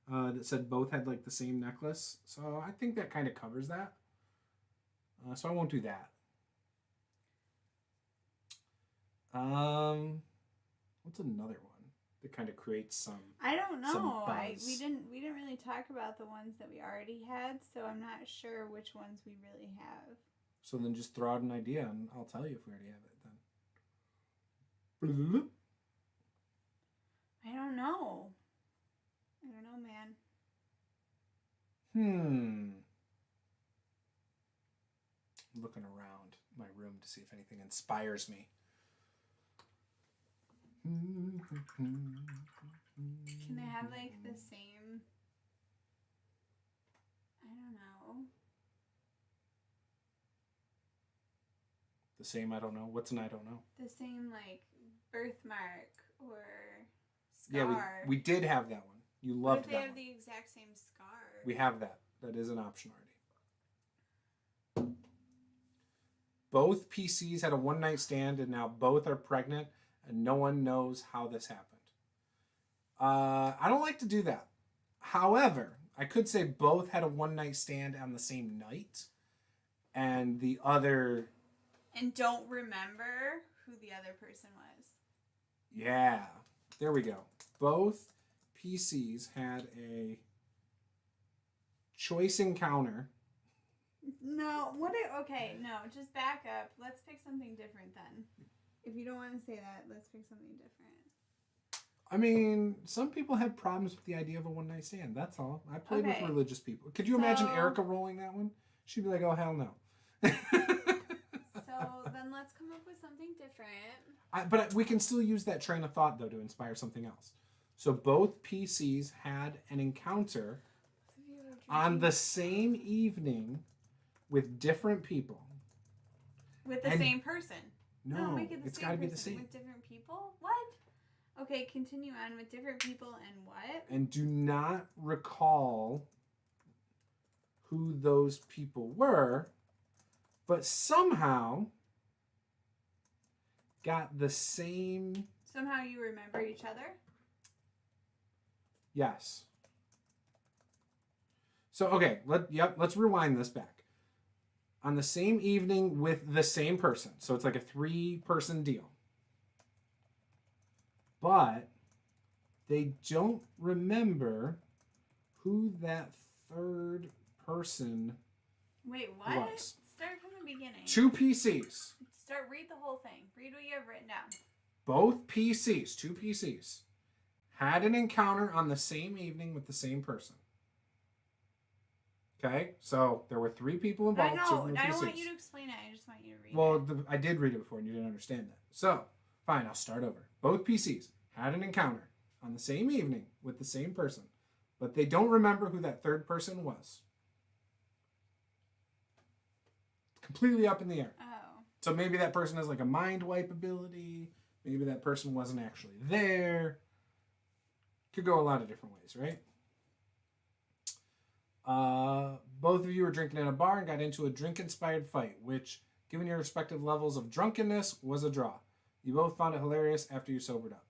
that said both had like the same necklace. So I think that kind of covers that. So I won't do that. What's another one It kind of creates some. I don't some know. buzz. We didn't really talk about the ones that we already had, so I'm not sure which ones we really have. So then just throw out an idea, and I'll tell you if we already have it then. I don't know. I don't know, man. I'm looking around my room to see if anything inspires me. Can they have like the same? I don't know. The same I don't know? What's an I don't know? The same like birthmark or scar. Yeah, we did have that one. You loved what if they that have one. the exact same scar? We have that. That is an option already. Both PCs had a one-night stand, and now both are pregnant, and no one knows how this happened. I don't like to do that. However, I could say both had a one-night stand on the same night, and the other... And don't remember who the other person was. Yeah. There we go. Both PCs had a choice encounter. No, okay, no, just back up. Let's pick something different then. If you don't want to say that, let's pick something different. I mean, some people have problems with the idea of a one-night stand. That's all. I played with religious people. Could you imagine Erica rolling that one? She'd be like, oh, hell no. So then let's come up with something different. But we can still use that train of thought, though, to inspire something else. So both PCs had an encounter on the same evening with different people. With the same person? No, make it it's got to be the same. With different people? What? Okay, continue on with different people and what? And do not recall who those people were, but somehow got the same... Somehow you remember each other? Yes. So, okay, let's rewind this back. On the same evening with the same person. So it's like a 3-person deal. But they don't remember who that third person Wait, what? was. Start from the beginning. 2 PCs. Read the whole thing. Read what you have written down. Both PCs, 2 PCs, had an encounter on the same evening with the same person. Okay? So there were 3 people involved. I 2 of them were don't PCs. want you to explain it. I just want you to read it. Well, I did read it before and you didn't understand that. So, fine, I'll start over. Both PCs had an encounter on the same evening with the same person, but they don't remember who that third person was. Completely up in the air. Oh. So maybe that person has like a mind wipe ability. Maybe that person wasn't actually there. Could go a lot of different ways, right? Both of you were drinking in a bar and got into a drink-inspired fight, which, given your respective levels of drunkenness, was a draw. You both found it hilarious after you sobered up.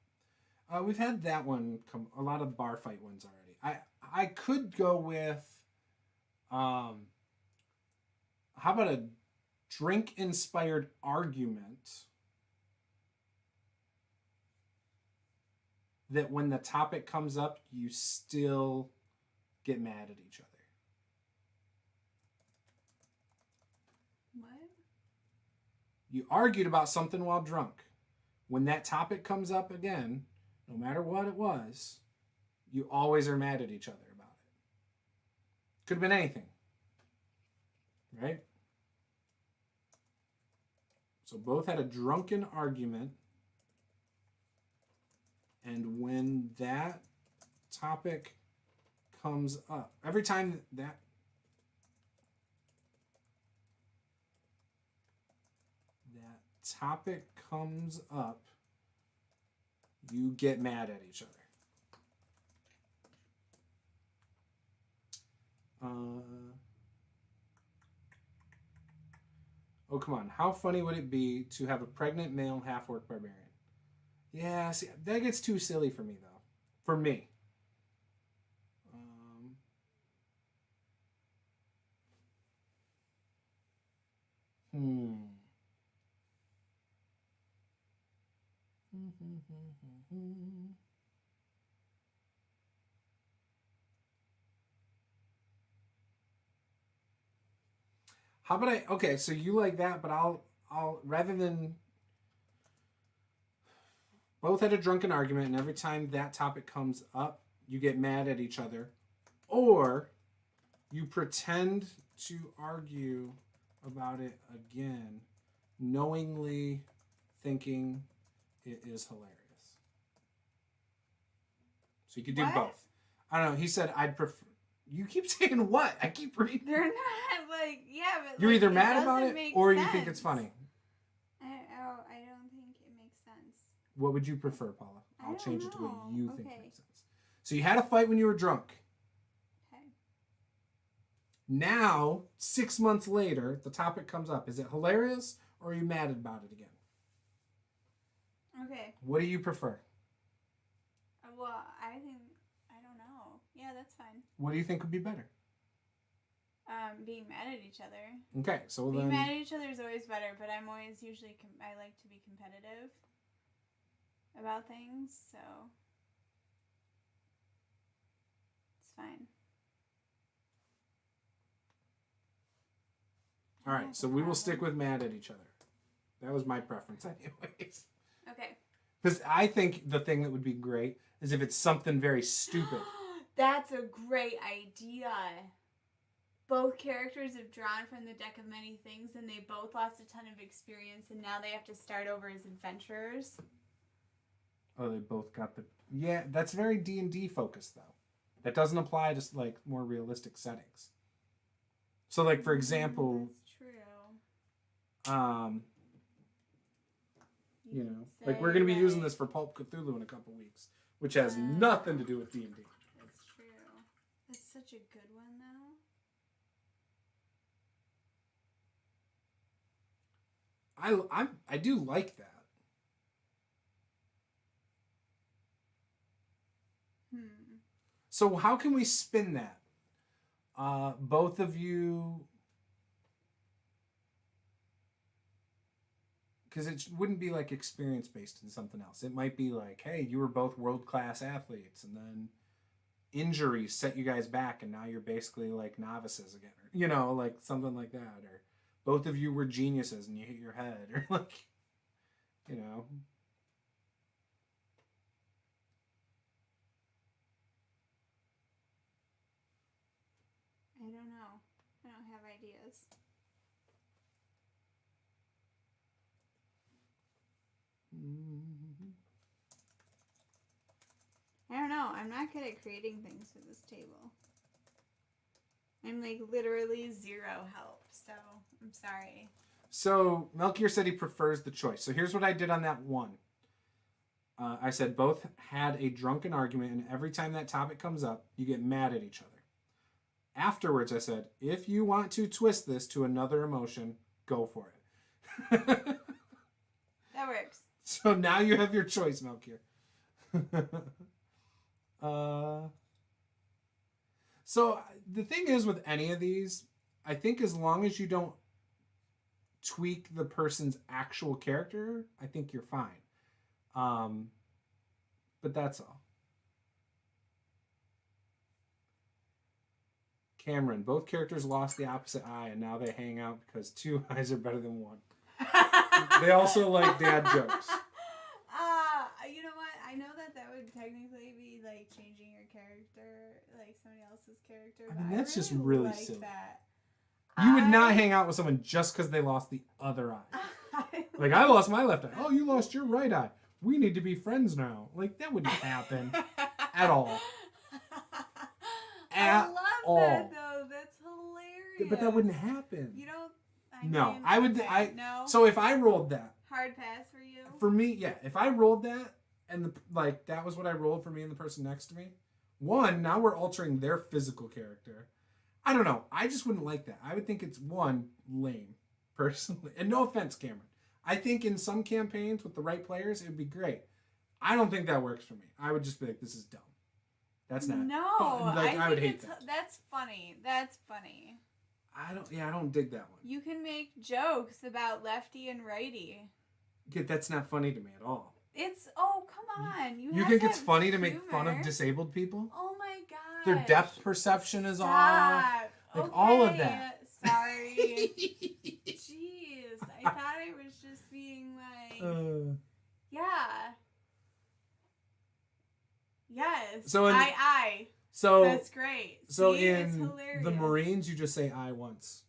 We've had that one come, a lot of bar fight ones already. I could go with, how about a drink-inspired argument that when the topic comes up, you still get mad at each other. What? You argued about something while drunk. When that topic comes up again, no matter what it was, you always are mad at each other about it. Could have been anything. Right? So both had a drunken argument. And when that topic comes up, every time that topic comes up, you get mad at each other. Oh, come on. How funny would it be to have a pregnant male half-orc barbarian? Yeah, see, that gets too silly for me, though. For me. How about okay, so you like that, but I'll rather than both had a drunken argument, and every time that topic comes up, you get mad at each other, or you pretend to argue about it again, knowingly thinking it is hilarious. So you could do What? both. I don't know. He said, I'd prefer. You keep saying what? I keep reading. They're not like, yeah, but You're like, either mad about it or you think sense. it's funny. I don't think it makes sense. What would you prefer, Paula? I'll I change don't it to what know. you think Okay. makes sense. So you had a fight when you were drunk. Okay. Now, 6 months later, the topic comes up. Is it hilarious or are you mad about it again? Okay. What do you prefer? Well, I don't know. Yeah, that's fine. What do you think would be better? Being mad at each other. Okay, so Being then... mad at each other is always better, but I'm always usually, I like to be competitive about things, so it's fine. All right, so we will stick with mad at each other. That was my preference anyways. Okay. Because I think the thing that would be great is if it's something very stupid. That's a great idea. Both characters have drawn from the deck of many things, and they both lost a ton of experience, and now they have to start over as adventurers. Oh, they both got the... Yeah, that's very D&D focused, though. That doesn't apply to, like, more realistic settings. So, like, for example... That's true. You know, like, we're going to be using this for Pulp Cthulhu in a couple weeks, which has nothing to do with D&D. That's true. That's such a good one, though. I do like that. So how can we spin that? Both of you... Because it wouldn't be like experience based in something else. It might be like, hey, you were both world-class athletes, and then injuries set you guys back, and now you're basically like novices again. Or, you know, like something like that. Or both of you were geniuses and you hit your head. Or like, you know. I don't know. I don't have ideas. I don't know. I'm not good at creating things for this table. I'm like literally zero help, so I'm sorry. So Melchior said he prefers the choice. So here's what I did on that one. I said both had a drunken argument, and every time that topic comes up, you get mad at each other. Afterwards, I said, if you want to twist this to another emotion, go for it. That works. So now you have your choice, Melchior. So the thing is with any of these, I think as long as you don't tweak the person's actual character, I think you're fine. But that's all. Cameron, both characters lost the opposite eye, and now they hang out because two eyes are better than one. They also like dad jokes. You know what? I know that would technically be like changing your character, like somebody else's character. I mean, that's just really like silly. That. You would not hang out with someone just because they lost the other eye. Like, I lost my left eye. Oh, you lost your right eye. We need to be friends now. Like, that wouldn't happen at all. I love that though. That's hilarious. But that wouldn't happen. You don't. No, I would. Okay, no. So if I rolled that, hard pass for you. For me, yeah. If I rolled that and that was what I rolled for me and the person next to me. One, now we're altering their physical character. I don't know. I just wouldn't like that. I would think it's lame, personally. And no offense, Cameron. I think in some campaigns with the right players, it would be great. I don't think that works for me. I would just be like, this is dumb. That's not fun. Like, I would hate that. That's funny. That's funny. I don't dig that one. You can make jokes about lefty and righty. Yeah, that's not funny to me at all. Come on. You think it's funny to make fun of disabled people? Oh my god. Their depth perception is off. Like all of that. Sorry. Jeez, I thought I was just being like, yeah. Yes. So in, I. So that's great. So See, in it's hilarious. the Marines, you just say I once.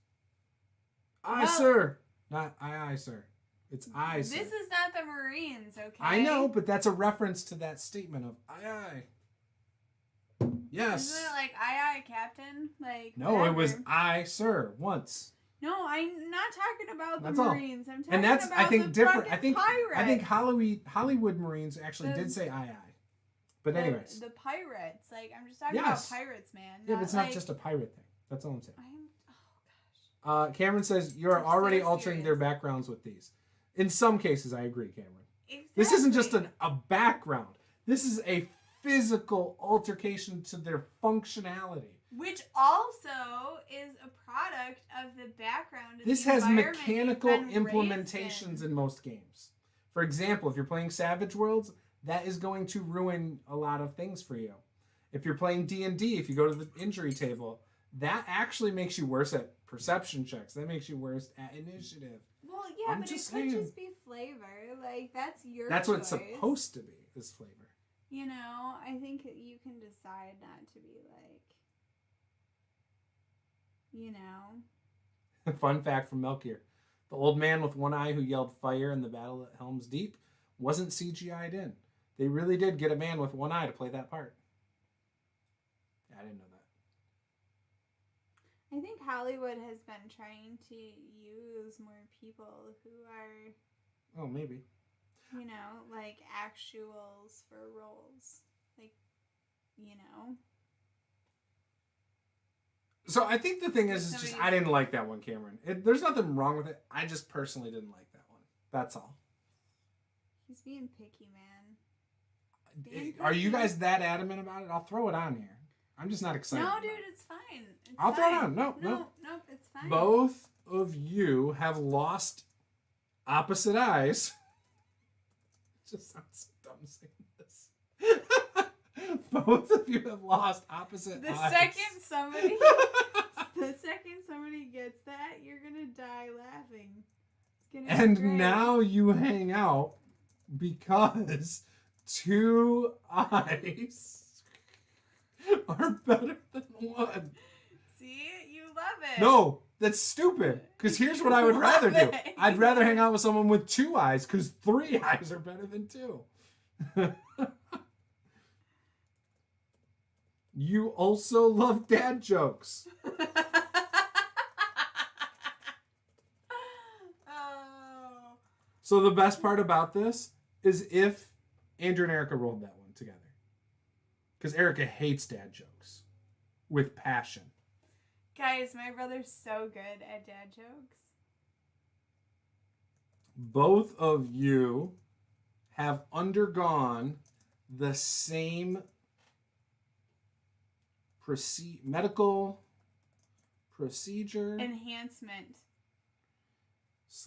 Aye, Well, sir. Not aye, sir. It's I, sir. This is not the Marines, okay? I know, but that's a reference to that statement of aye. Yes. Isn't it like aye, Captain? Like no, whatever. It was I, sir, once. No, I'm not talking about That's the all. Marines. I'm talking And that's about I think the different. Pirates. I think Hollywood Marines actually did say aye. But anyways. The pirates. Like I'm just talking about pirates, man. Yeah, but it's not just a pirate thing. That's all I'm saying. Cameron says you're already altering their backgrounds with these. In some cases, I agree, Cameron. Exactly. This isn't just a background. This is a physical altercation to their functionality. Which also is a product of the background. This has mechanical implementations in most games. For example, if you're playing Savage Worlds, that is going to ruin a lot of things for you. If you're playing D&D, if you go to the injury table, that actually makes you worse at perception checks. That makes you worse at initiative. Well, yeah, but it could just be flavor. Like, that's your That's choice. what it's supposed to be, is flavor. You know, I think you can decide not to be like, you know. Fun fact from Melchior. The old man with one eye who yelled fire in the battle at Helm's Deep wasn't CGI'd in. They really did get a man with one eye to play that part. I didn't know that. I think Hollywood has been trying to use more people who are... Oh, maybe. You know, like actuals for roles. Like, you know. So I think the thing is just I didn't like that one, Cameron. There's nothing wrong with it. I just personally didn't like that one. That's all. He's being picky, man. Are you guys that adamant about it? I'll throw it on here. I'm just not excited. No, dude, it's fine. I'll throw it on. No, it's fine. Both of you have lost opposite eyes. It just sounds so dumb saying this. Both of you have lost opposite eyes. The second somebody gets that, you're gonna die laughing. It's gonna and be great. Now you hang out because 2 eyes are better than 1. See? You love it. No, that's stupid. Because here's what I would rather do. I'd rather hang out with someone with 2 eyes because 3 eyes are better than 2. You also love dad jokes. Oh. So the best part about this is if Andrew and Erica rolled that one together. Because Erica hates dad jokes with passion. Guys, my brother's so good at dad jokes. Both of you have undergone the same medical procedure enhancement /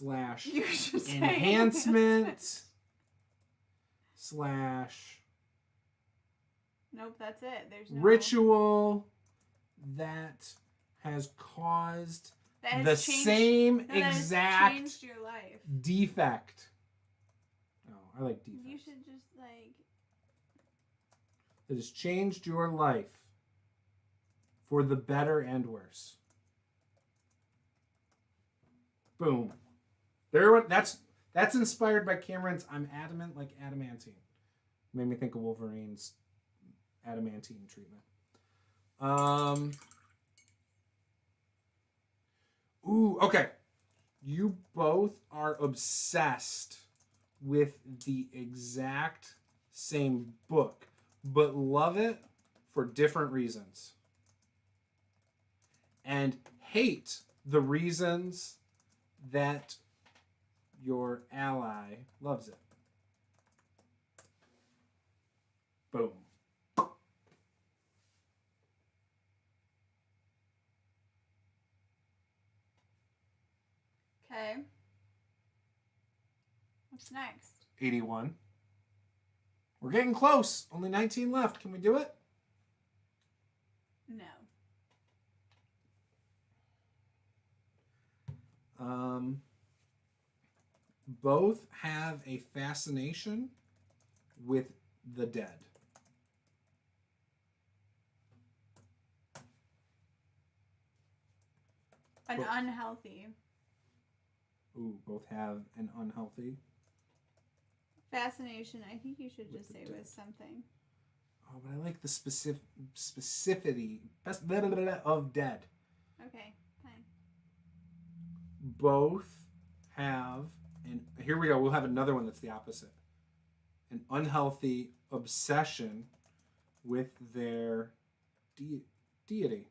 enhancement / nope, that's it. There's no ritual that has caused the same exact changed your life. defect. Oh, I like defect. You should just like that has changed your life for the better and worse. Boom. That's inspired by Cameron's I'm adamant like adamantine. Made me think of Wolverine's adamantine treatment. Ooh, okay. You both are obsessed with the exact same book, but love it for different reasons. And hate the reasons that your ally loves it. Boom. okay. What's next? 81. We're getting close. Only 19 left. Can we do it? No. both have a fascination with the dead. An unhealthy. Ooh, both have an unhealthy fascination. I think you should just say with something. Oh, but I like the specificity of dead. Okay, fine. Both have, and here we go, we'll have another one that's the opposite. An unhealthy obsession with their deity.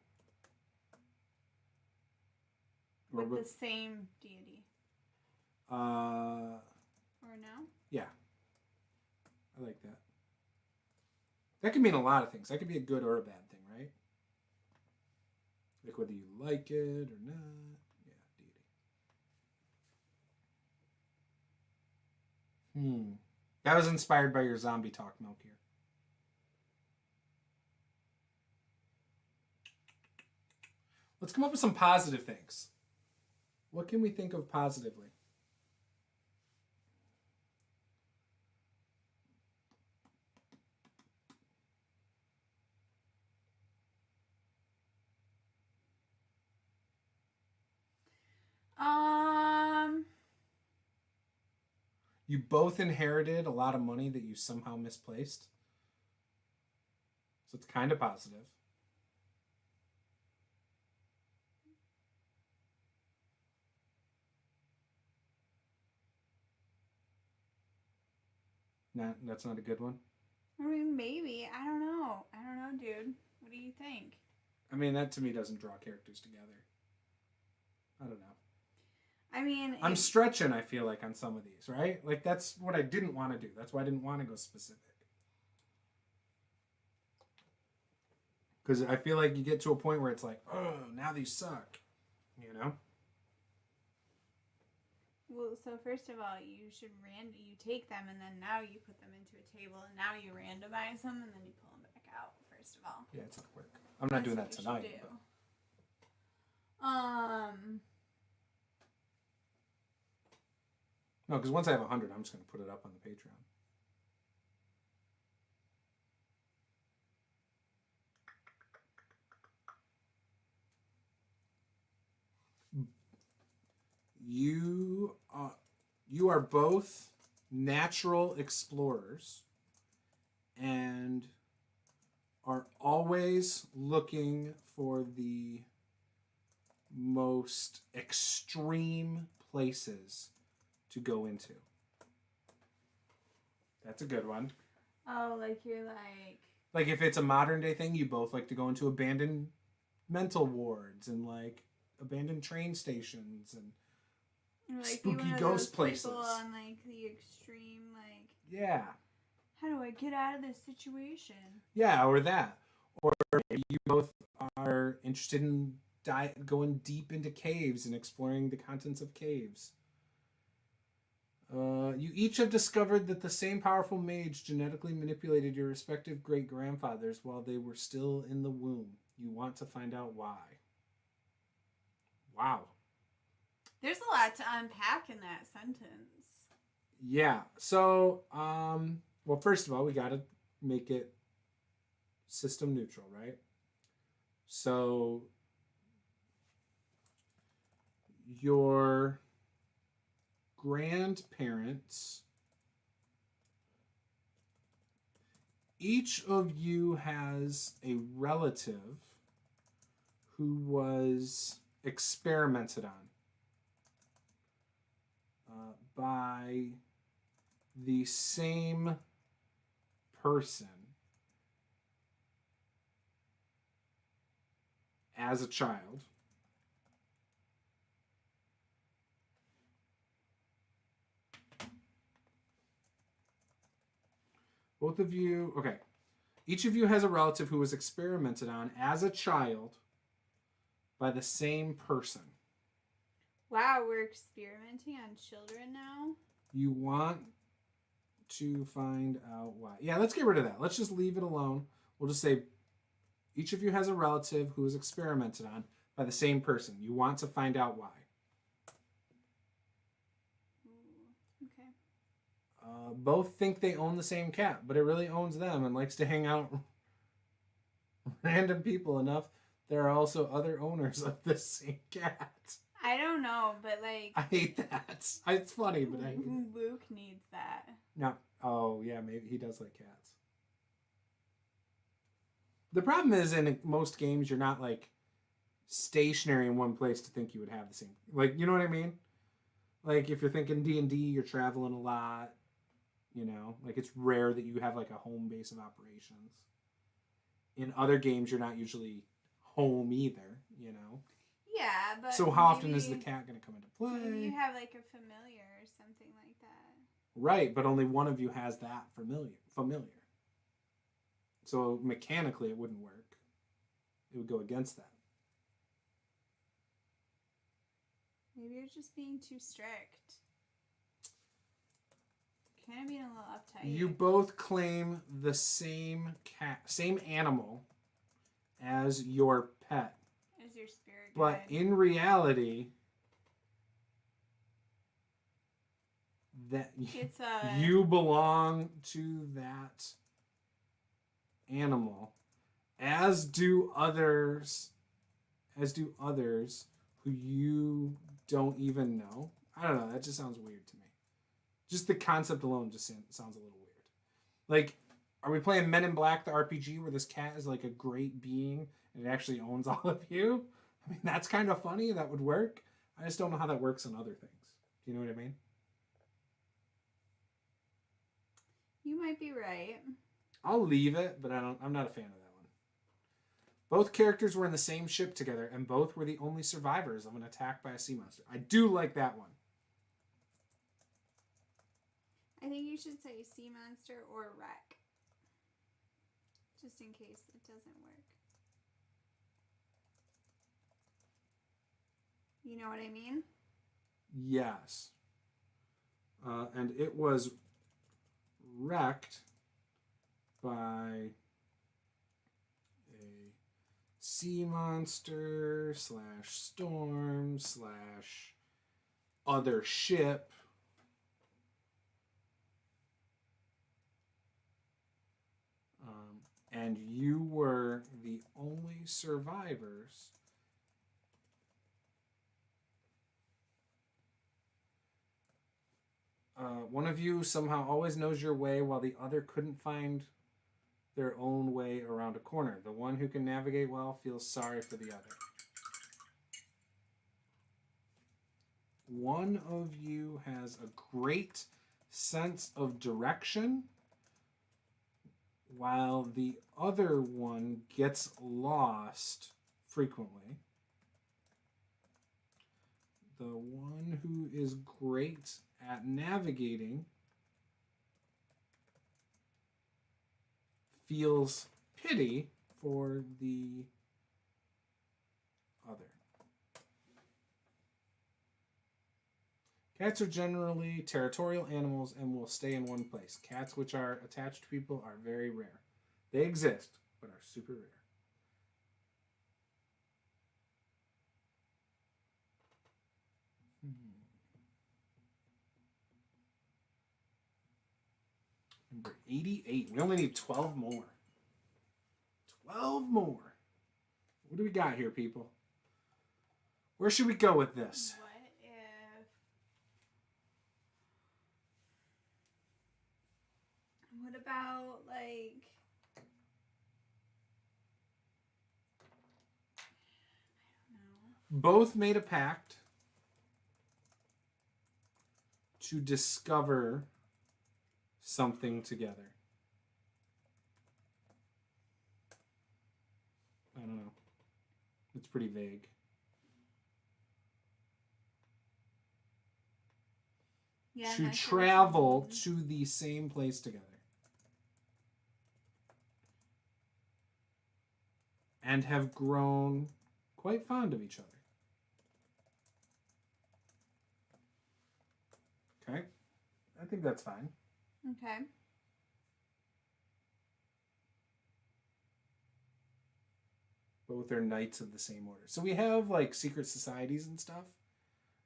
With the same deity. Or no? Yeah. I like that. That can mean a lot of things. That could be a good or a bad thing, right? Like whether you like it or not. Yeah, deity. That was inspired by your zombie talk, Milk here. Let's come up with some positive things. What can we think of positively? You both inherited a lot of money that you somehow misplaced. So it's kind of positive. Nah, that's not a good one. I mean, maybe. I don't know, dude. What do you think? I mean, that to me doesn't draw characters together. I don't know. I mean, I'm stretching, I feel like, on some of these, right? Like, that's what I didn't want to do. That's why I didn't want to go specific. Because I feel like you get to a point where it's like, oh, now these suck. You know? Well, so first of all, you should you take them and then now you put them into a table and now you randomize them and then you pull them back out, first of all. Yeah, it's not work. I'm not doing that tonight. No, because once I have 100, I'm just going to put it up on the Patreon. You are both natural explorers and are always looking for the most extreme places to go into. That's a good one. Oh, like you're like if it's a modern day thing, you both like to go into abandoned mental wards and like abandoned train stations and like spooky ghost places. On like the extreme, like, yeah, how do I get out of this situation? Yeah, or that, or maybe you both are interested in going deep into caves and exploring the contents of caves. You each have discovered that the same powerful mage genetically manipulated your respective great-grandfathers while they were still in the womb. You want to find out why. Wow. There's a lot to unpack in that sentence. Yeah. So, well, first of all, we got to make it system neutral, right? So, your grandparents, each of you has a relative who was experimented on by the same person as a child. Both of you, okay. Each of you has a relative who was experimented on as a child by the same person. Wow, we're experimenting on children now? You want to find out why. Yeah, let's get rid of that. Let's just leave it alone. We'll just say each of you has a relative who was experimented on by the same person. You want to find out why. Both think they own the same cat, but it really owns them and likes to hang out random people enough. There are also other owners of the same cat. I don't know, but like I hate that. It's funny, but I hate it. Luke needs that. No. Oh, yeah, maybe he does like cats. The problem is in most games, you're not like stationary in one place to think you would have the same. Like, you know what I mean? Like if you're thinking D&D, you're traveling a lot. You know, like it's rare that you have like a home base of operations. In other games, you're not usually home either. You know. Yeah, but so how often is the cat going to come into play? Maybe you have like a familiar or something like that. Right, but only one of you has that familiar. So mechanically, it wouldn't work. It would go against that. Maybe you're just being too strict. Kind of being a little uptight. You both claim the same animal as your pet. As your spirit guide. But in reality, that you belong to that animal, as do others who you don't even know. I don't know. That just sounds weird to me. Just the concept alone just sounds a little weird. Like, are we playing Men in Black, the RPG, where this cat is like a great being and it actually owns all of you? I mean, that's kind of funny. That would work. I just don't know how that works on other things. Do you know what I mean? You might be right. I'll leave it, but I'm not a fan of that one. Both characters were in the same ship together, and both were the only survivors of an attack by a sea monster. I do like that one. I think you should say sea monster or wreck. Just in case it doesn't work. You know what I mean? Yes. And it was wrecked by a sea monster / storm / other ship. And you were the only survivors. One of you somehow always knows your way while the other couldn't find their own way around a corner. The one who can navigate well feels sorry for the other. One of you has a great sense of direction, while the other one gets lost frequently. The one who is great at navigating feels pity for the other. Cats are generally territorial animals and will stay in one place. Cats which are attached to people are very rare. They exist, but are super rare. Number 88. We only need 12 more. 12 more. What do we got here, people? Where should we go with this? What about, like... I don't know. Both made a pact to discover something together. I don't know. It's pretty vague. Yeah, to travel to the same place together. And have grown quite fond of each other. Okay. I think that's fine. Okay. Both are knights of the same order. So we have like secret societies and stuff,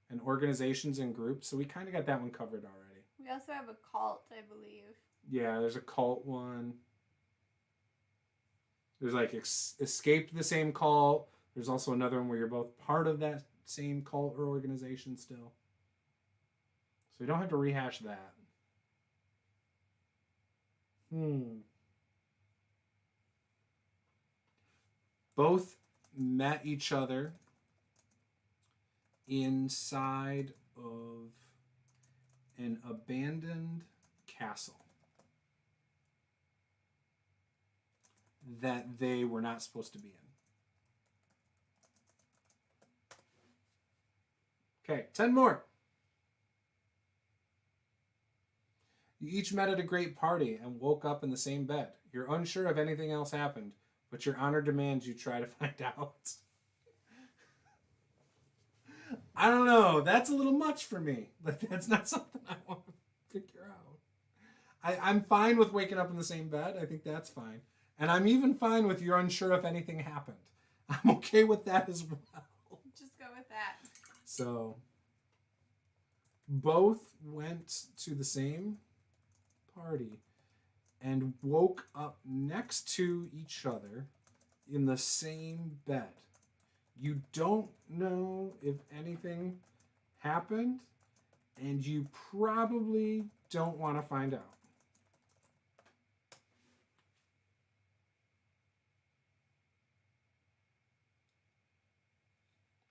and organizations and groups. So we kind of got that one covered already. We also have a cult, I believe. Yeah, there's a cult one. There's like escaped the same cult. There's also another one where you're both part of that same cult or organization still. So you don't have to rehash that. Both met each other inside of an abandoned castle that they were not supposed to be in. Okay, 10 more. You each met at a great party and woke up in the same bed. You're unsure if anything else happened, but your honor demands you try to find out. I don't know. That's a little much for me. That's not something I want to figure out. I'm fine with waking up in the same bed. I think that's fine. And I'm even fine with you're unsure if anything happened. I'm okay with that as well. Just go with that. So, both went to the same party and woke up next to each other in the same bed. You don't know if anything happened, and you probably don't want to find out.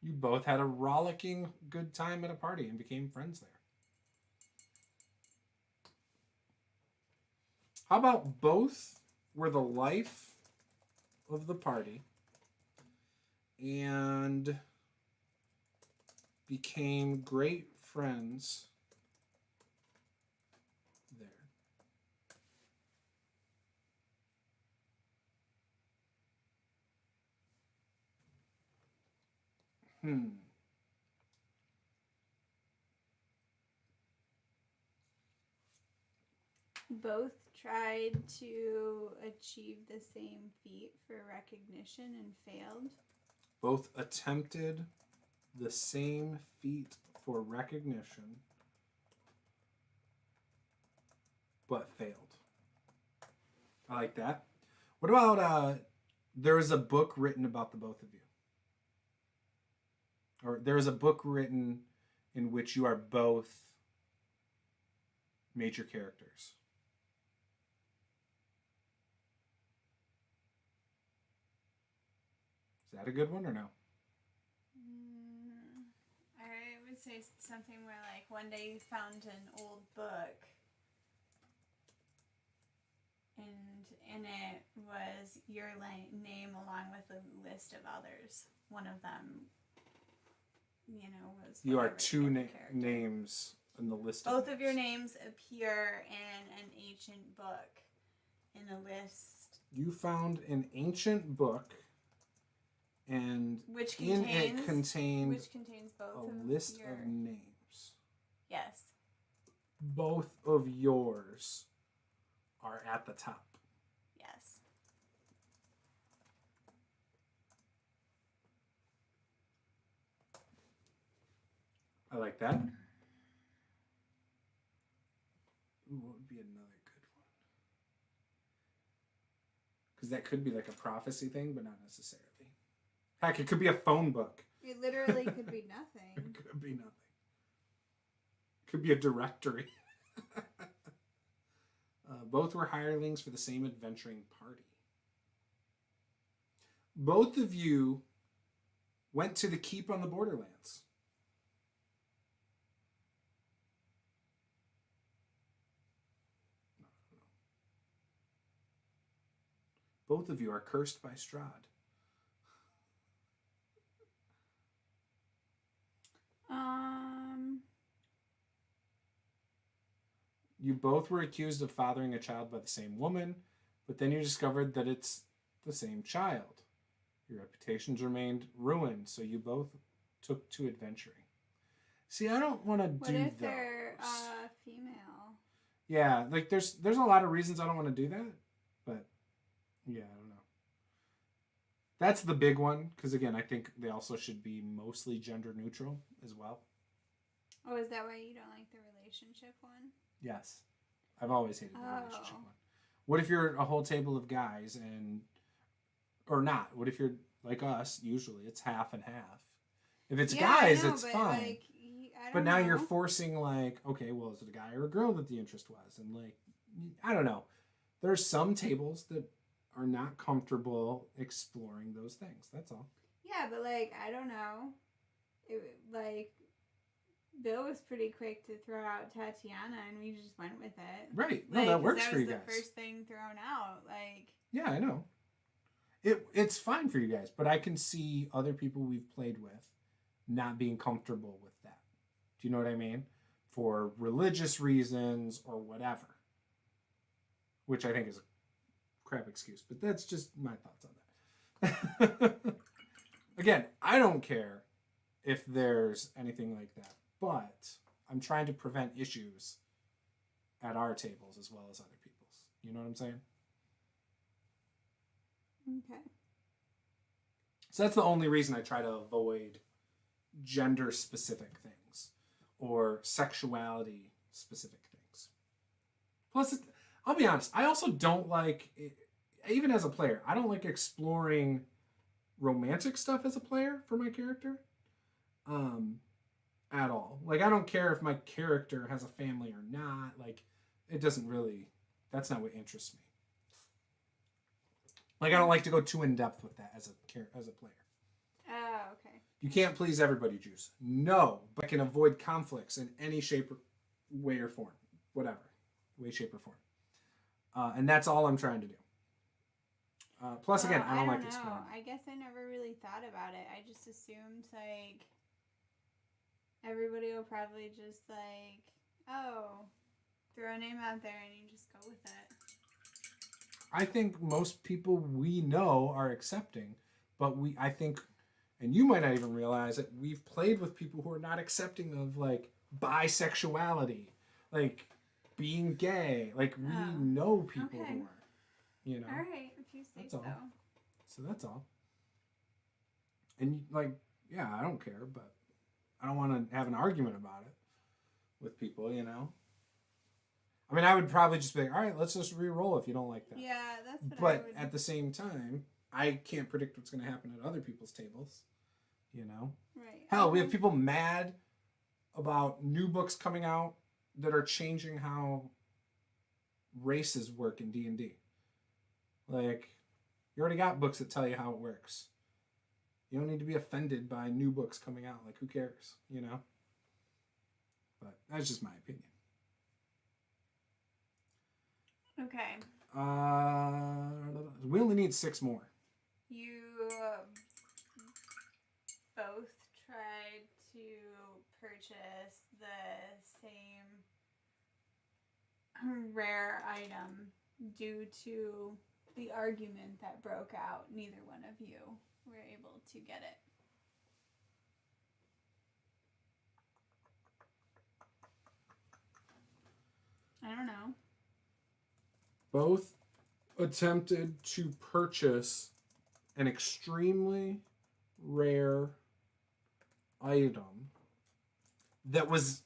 You both had a rollicking good time at a party and became friends there. How about both were the life of the party and became great friends there? Both tried to achieve the same feat for recognition and failed. Both attempted the same feat for recognition, but failed. I like that. What about there is a book written about the both of you? Or there is a book written in which you are both major characters. Is that a good one or no? I would say something where, like, one day you found an old book and in it was your name along with a list of others. One of them, was... You are two names in the list. Both of your names appear in an ancient book in the list. You found an ancient book, and which contains both a list of names. Yes. Both of yours are at the top. Yes. I like that. Ooh, what would be another good one? Because that could be like a prophecy thing, but not necessarily. Heck, it could be a phone book. It literally could be nothing. It could be nothing. It could be a directory. Both were hirelings for the same adventuring party. Both of you went to the keep on the borderlands. Both of you are cursed by Strahd. You both were accused of fathering a child by the same woman, but then you discovered that it's the same child. Your reputations remained ruined, so you both took to adventuring. See, I don't want to do those. What if they're female? Yeah, like there's a lot of reasons I don't want to do that, but yeah, I don't know. That's the big one, because again, I think they also should be mostly gender neutral as well. Oh, is that why you don't like the relationship one? Yes. I've always hated the relationship one. What if you're a whole table of guys or not? What if you're like us? Usually it's half and half. If it's guys, it's fine. Like, but now you're forcing like, okay, well, is it a guy or a girl that the interest was? And like, I don't know. There's some tables that are not comfortable exploring those things. That's all. Yeah, but like, I don't know. Like, Bill was pretty quick to throw out Tatiana, and we just went with it. Right. No, that works for you guys. That was the first thing thrown out. Like. Yeah, I know. It's fine for you guys, but I can see other people we've played with not being comfortable with that. Do you know what I mean? For religious reasons or whatever. Which I think is a crap excuse, but that's just my thoughts on that. Again, I don't care if there's anything like that, but I'm trying to prevent issues at our tables as well as other people's. You know what I'm saying? Okay. So that's the only reason I try to avoid gender-specific things or sexuality-specific things. Plus, I'll be honest, I also don't like, even as a player, I don't like exploring romantic stuff as a player for my character at all. Like, I don't care if my character has a family or not. Like, it doesn't really, that's not what interests me. Like, I don't like to go too in-depth with that as a player. Oh, okay. You can't please everybody, Juice. No, but I can avoid conflicts in any shape, way, or form. Whatever. Way, shape, or form. And that's all I'm trying to do. Plus, again, I don't like exploring. I guess I never really thought about it. I just assumed, like, everybody will probably just, like, oh, throw a name out there and you just go with it. I think most people we know are accepting, but I think, and you might not even realize it, we've played with people who are not accepting of, like, bisexuality, like, being gay. Like, we know people who are, you know. All right, if you say so. So that's all. And, like, yeah, I don't care, but I don't want to have an argument about it with people, you know. I mean, I would probably just be like, all right, let's just re-roll if you don't like that. Yeah, that's what I would. But at the same time, I can't predict what's going to happen at other people's tables, you know? Right. Hell, we have people mad about new books coming out that are changing how races work in D&D. Like, you already got books that tell you how it works. You don't need to be offended by new books coming out. Like, who cares, you know? But that's just my opinion. Okay. We only need 6 more. You both tried to purchase the same rare item due to the argument that broke out. Neither one of you were able to get it. I don't know. Both attempted to purchase an extremely rare item that was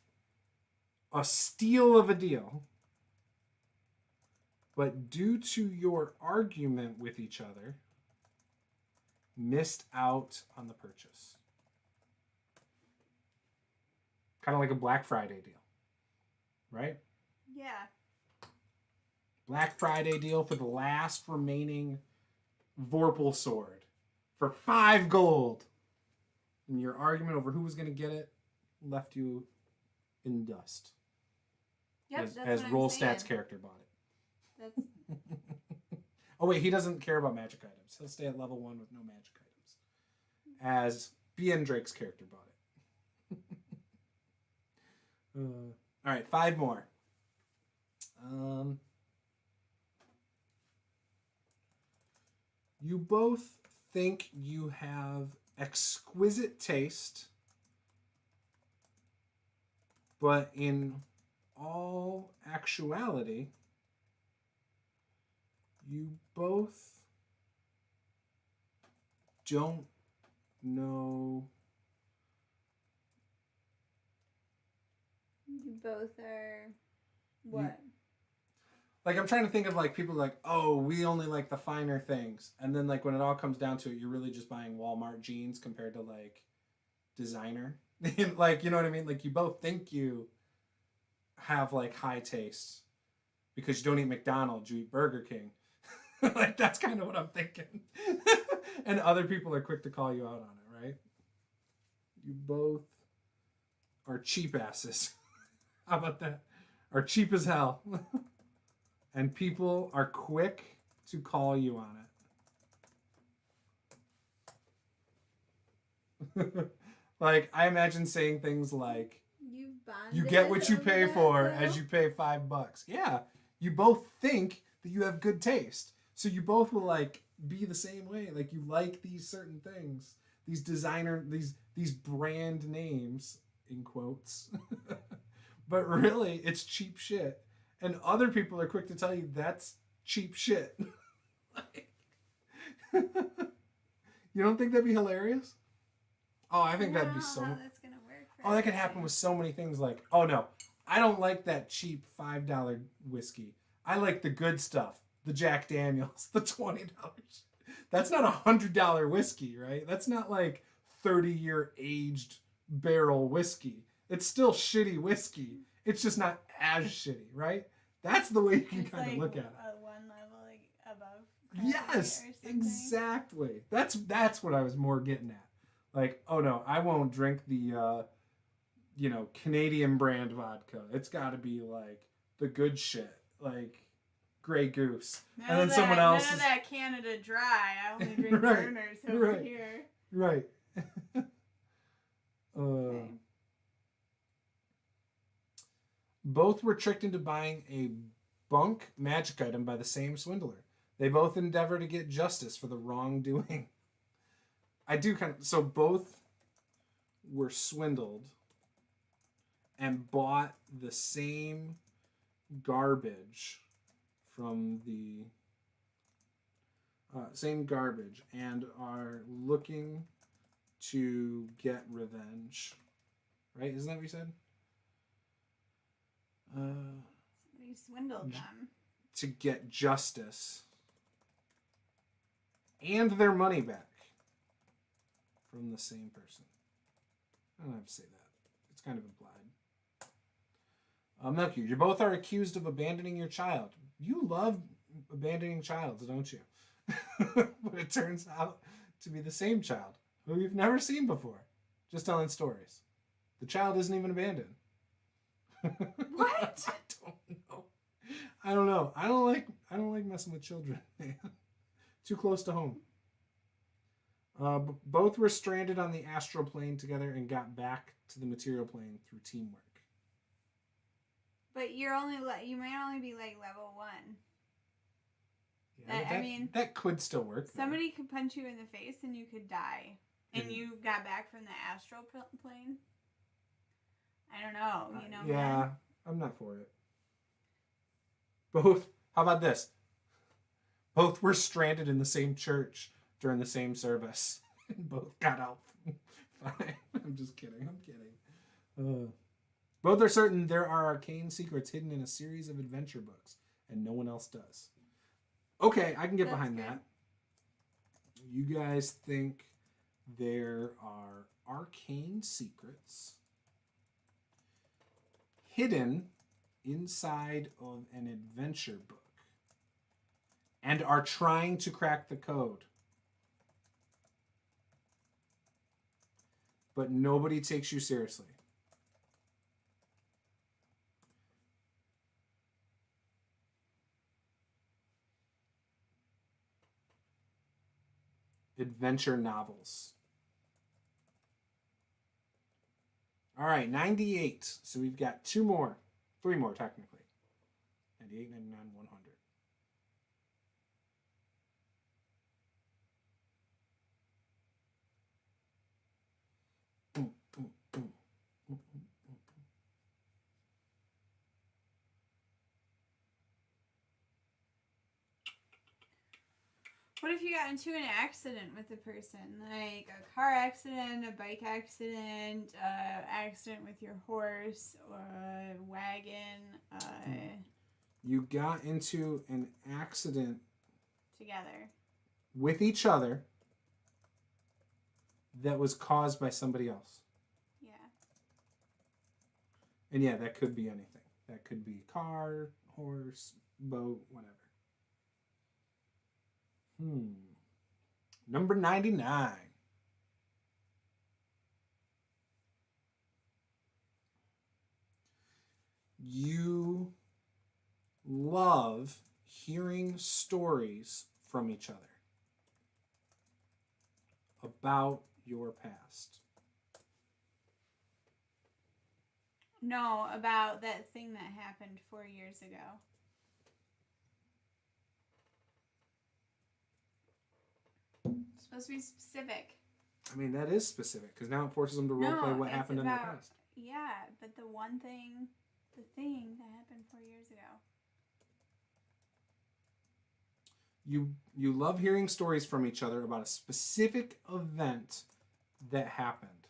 a steal of a deal, but due to your argument with each other, missed out on the purchase. Kind of like a Black Friday deal, right? Yeah. Black Friday deal for the last remaining Vorpal sword for 5 gold. And your argument over who was going to get it left you in dust. Yep, as Roll Stats character bought it. That's... Oh wait, he doesn't care about magic items. He'll stay at level 1 with no magic items. As BN Drake's character bought it. All right, 5 more. You both think you have exquisite taste, but in all actuality, you both don't know both are what? Like, I'm trying to think of, like, people like, oh, we only like the finer things. And then, like, when it all comes down to it, you're really just buying Walmart jeans compared to, like, designer. Like, you know what I mean? Like, you both think you have, like, high taste because you don't eat McDonald's, you eat Burger King. Like, that's kind of what I'm thinking. And other people are quick to call you out on it, right? You both are cheap asses. How about that? Are cheap as hell. And people are quick to call you on it. Like, I imagine saying things like, you get what you pay for as you pay $5. Yeah, you both think that you have good taste. So you both will, like, be the same way. Like, you like these certain things, these designer, these brand names, in quotes. But really, it's cheap shit. And other people are quick to tell you that's cheap shit. You don't think that'd be hilarious? Oh, I think that'd be so. How that's gonna work. Oh, that could happen with so many things. Like, oh no, I don't like that cheap $5 whiskey. I like the good stuff, the Jack Daniels, the $20. That's not $100 whiskey, right? That's not like 30-year aged barrel whiskey. It's still shitty whiskey. It's just not as shitty, right? That's the way you can kind of look at it. One level above. Yes, exactly. That's what I was more getting at. Like, oh no, I won't drink the, Canadian brand vodka. It's got to be like the good shit, like Grey Goose. And then someone else. None of that Canada Dry. I only drink Burners over here. Right. Okay. Both were tricked into buying a bunk magic item by the same swindler. They both endeavor to get justice for the wrongdoing. So both were swindled and bought the same garbage from the and are looking to get revenge. Right? Isn't that what you said? Somebody swindled them. To get justice and their money back from the same person. I don't have to say that. It's kind of implied. Milky, you both are accused of abandoning your child. You love abandoning childs, don't you? But it turns out to be the same child who you've never seen before. Just telling stories. The child isn't even abandoned. What? I don't know. I don't like messing with children, man. Too close to home. Both were stranded on the astral plane together and got back to the material plane through teamwork. But you might only be like level 1. Yeah, that could still work. Somebody could punch you in the face and you could die, and you got back from the astral plane. I don't know. Yeah, man? I'm not for it. Both. How about this? Both were stranded in the same church during the same service, and both got out fine. I'm just kidding. Both are certain there are arcane secrets hidden in a series of adventure books, and no one else does. Okay, I can get behind that. You guys think there are arcane secrets hidden inside of an adventure book and are trying to crack the code. But nobody takes you seriously. Adventure novels. All right, 98. So we've got 3 more technically. 98, 99, 100. What if you got into an accident with the person? Like a car accident, a bike accident, accident with your horse, or a wagon. You got into an accident Together. with each other that was caused by somebody else. Yeah. And yeah, that could be anything. That could be car, horse, boat, whatever. Number 99. You love hearing stories from each other about your past. No, about that thing that happened 4 years ago. It's supposed to be specific. I mean, that is specific because now it forces them to roleplay what happened in their past. Yeah, but the thing that happened 4 years ago. You love hearing stories from each other about a specific event that happened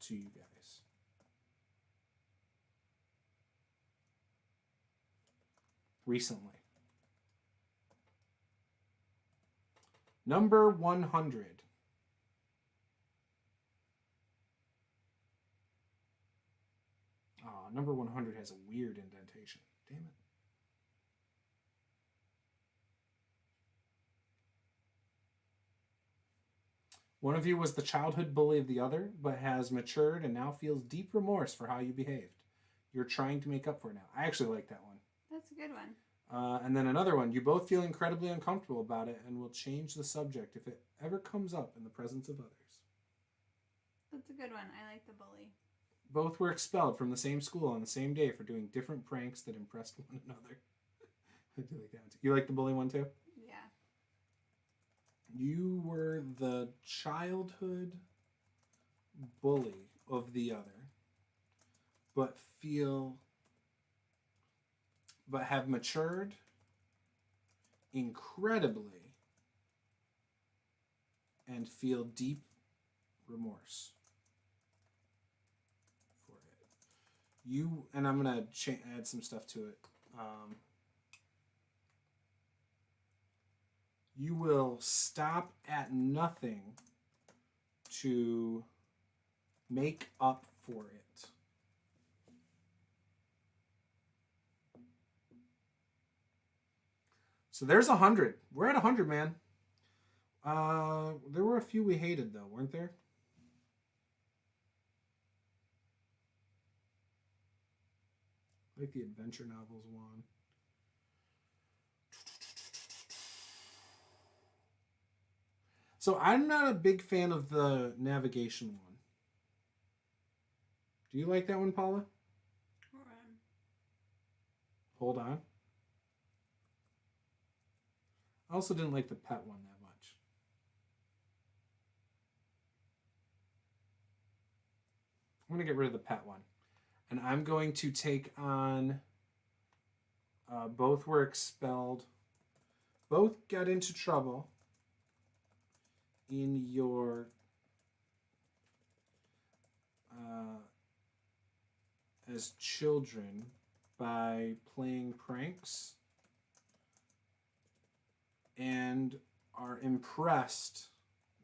to you guys. Recently. Number 100. Number 100 has a weird indentation. Damn it. One of you was the childhood bully of the other, but has matured and now feels deep remorse for how you behaved. You're trying to make up for it now. I actually like that one. That's a good one. And then another one. You both feel incredibly uncomfortable about it and will change the subject if it ever comes up in the presence of others. That's a good one. I like the bully. Both were expelled from the same school on the same day for doing different pranks that impressed one another. I do like that one too. You like the bully one too? Yeah. You were the childhood bully of the other, but have matured incredibly and feel deep remorse for it. And I'm going to add some stuff to it. You will stop at nothing to make up for it. So there's 100. We're at 100, man. There were a few we hated, though, weren't there? Like the adventure novels one. So I'm not a big fan of the navigation one. Do you like that one, Paula? Hold on. I also didn't like the pet one that much. I'm going to get rid of the pet one. And I'm going to take on... both were expelled. Both got into trouble in your... as children by playing pranks and are impressed.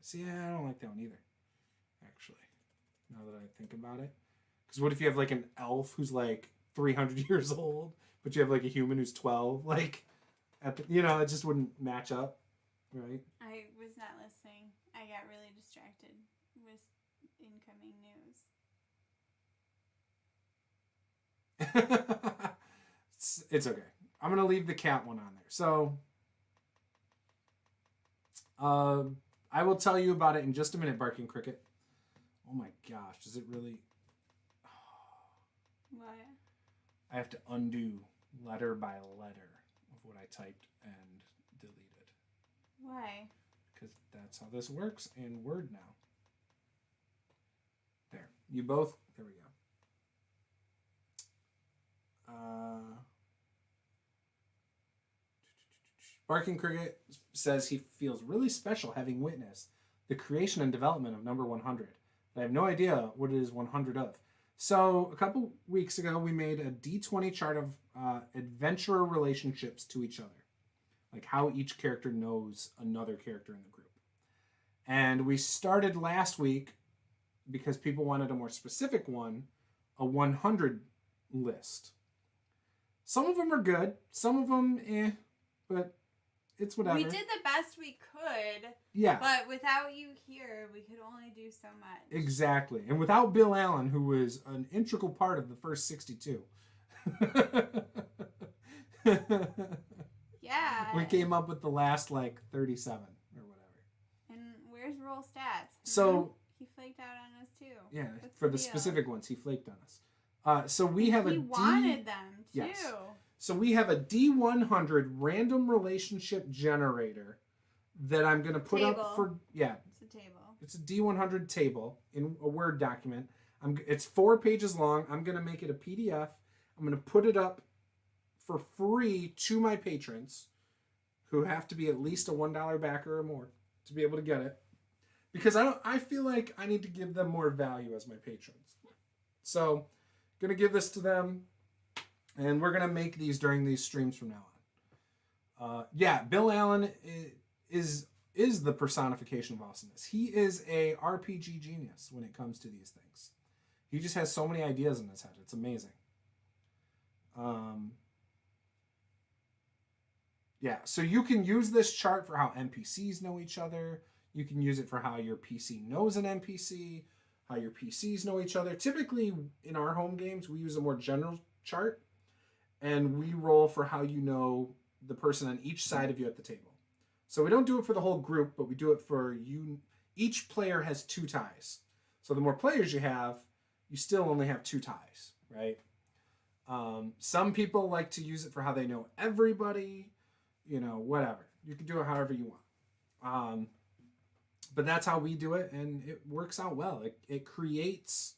See, I don't like that one either, actually, now that I think about it. Because what if you have like an elf who's like 300 years old, but you have like a human who's 12? Like, it just wouldn't match up, right? I was not listening. I got really distracted with incoming news. It's okay. I'm going to leave the cat one on there. So, I will tell you about it in just a minute, Barking Cricket. Oh my gosh, does it really... What? I have to undo letter by letter of what I typed and deleted. Why? Because that's how this works in Word now. There. You both... There we go. Barking Cricket says he feels really special having witnessed the creation and development of number 100. I have no idea what it is 100 of. So a couple weeks ago, we made a d20 chart of adventurer relationships to each other, like how each character knows another character in the group. And we started last week, because people wanted a more specific one, a 100 list. Some of them are good, some of them but it's whatever. We did the best we could. Yeah. But without you here, we could only do so much. Exactly. And without Bill Allen, who was an integral part of the first 62. Yeah. We came up with the last, 37 or whatever. And where's roll stats? So... He flaked out on us, too. Yeah, What's for the deal? specific ones, he flaked on us. So we have He wanted them, too. Yes. So we have a D100 random relationship generator that I'm going to put up for... Yeah. It's a table. It's a D100 table in a Word document. It's 4 pages long. I'm going to make it a PDF. I'm going to put it up for free to my patrons, who have to be at least a $1 backer or more to be able to get it. Because I feel like I need to give them more value as my patrons. So, going to give this to them. And we're going to make these during these streams from now on. Bill Allen is the personification of awesomeness. He is a RPG genius when it comes to these things. He just has so many ideas in his head. It's amazing. So you can use this chart for how NPCs know each other. You can use it for how your PC knows an NPC, how your PCs know each other. Typically, in our home games, we use a more general chart, and we roll for how you know the person on each side of you at the table. So we don't do it for the whole group, but we do it for you. Each player has 2 ties. So the more players you have, you still only have 2 ties, right? Some people like to use it for how they know everybody, whatever. You can do it however you want. But that's how we do it, and it works out well. It creates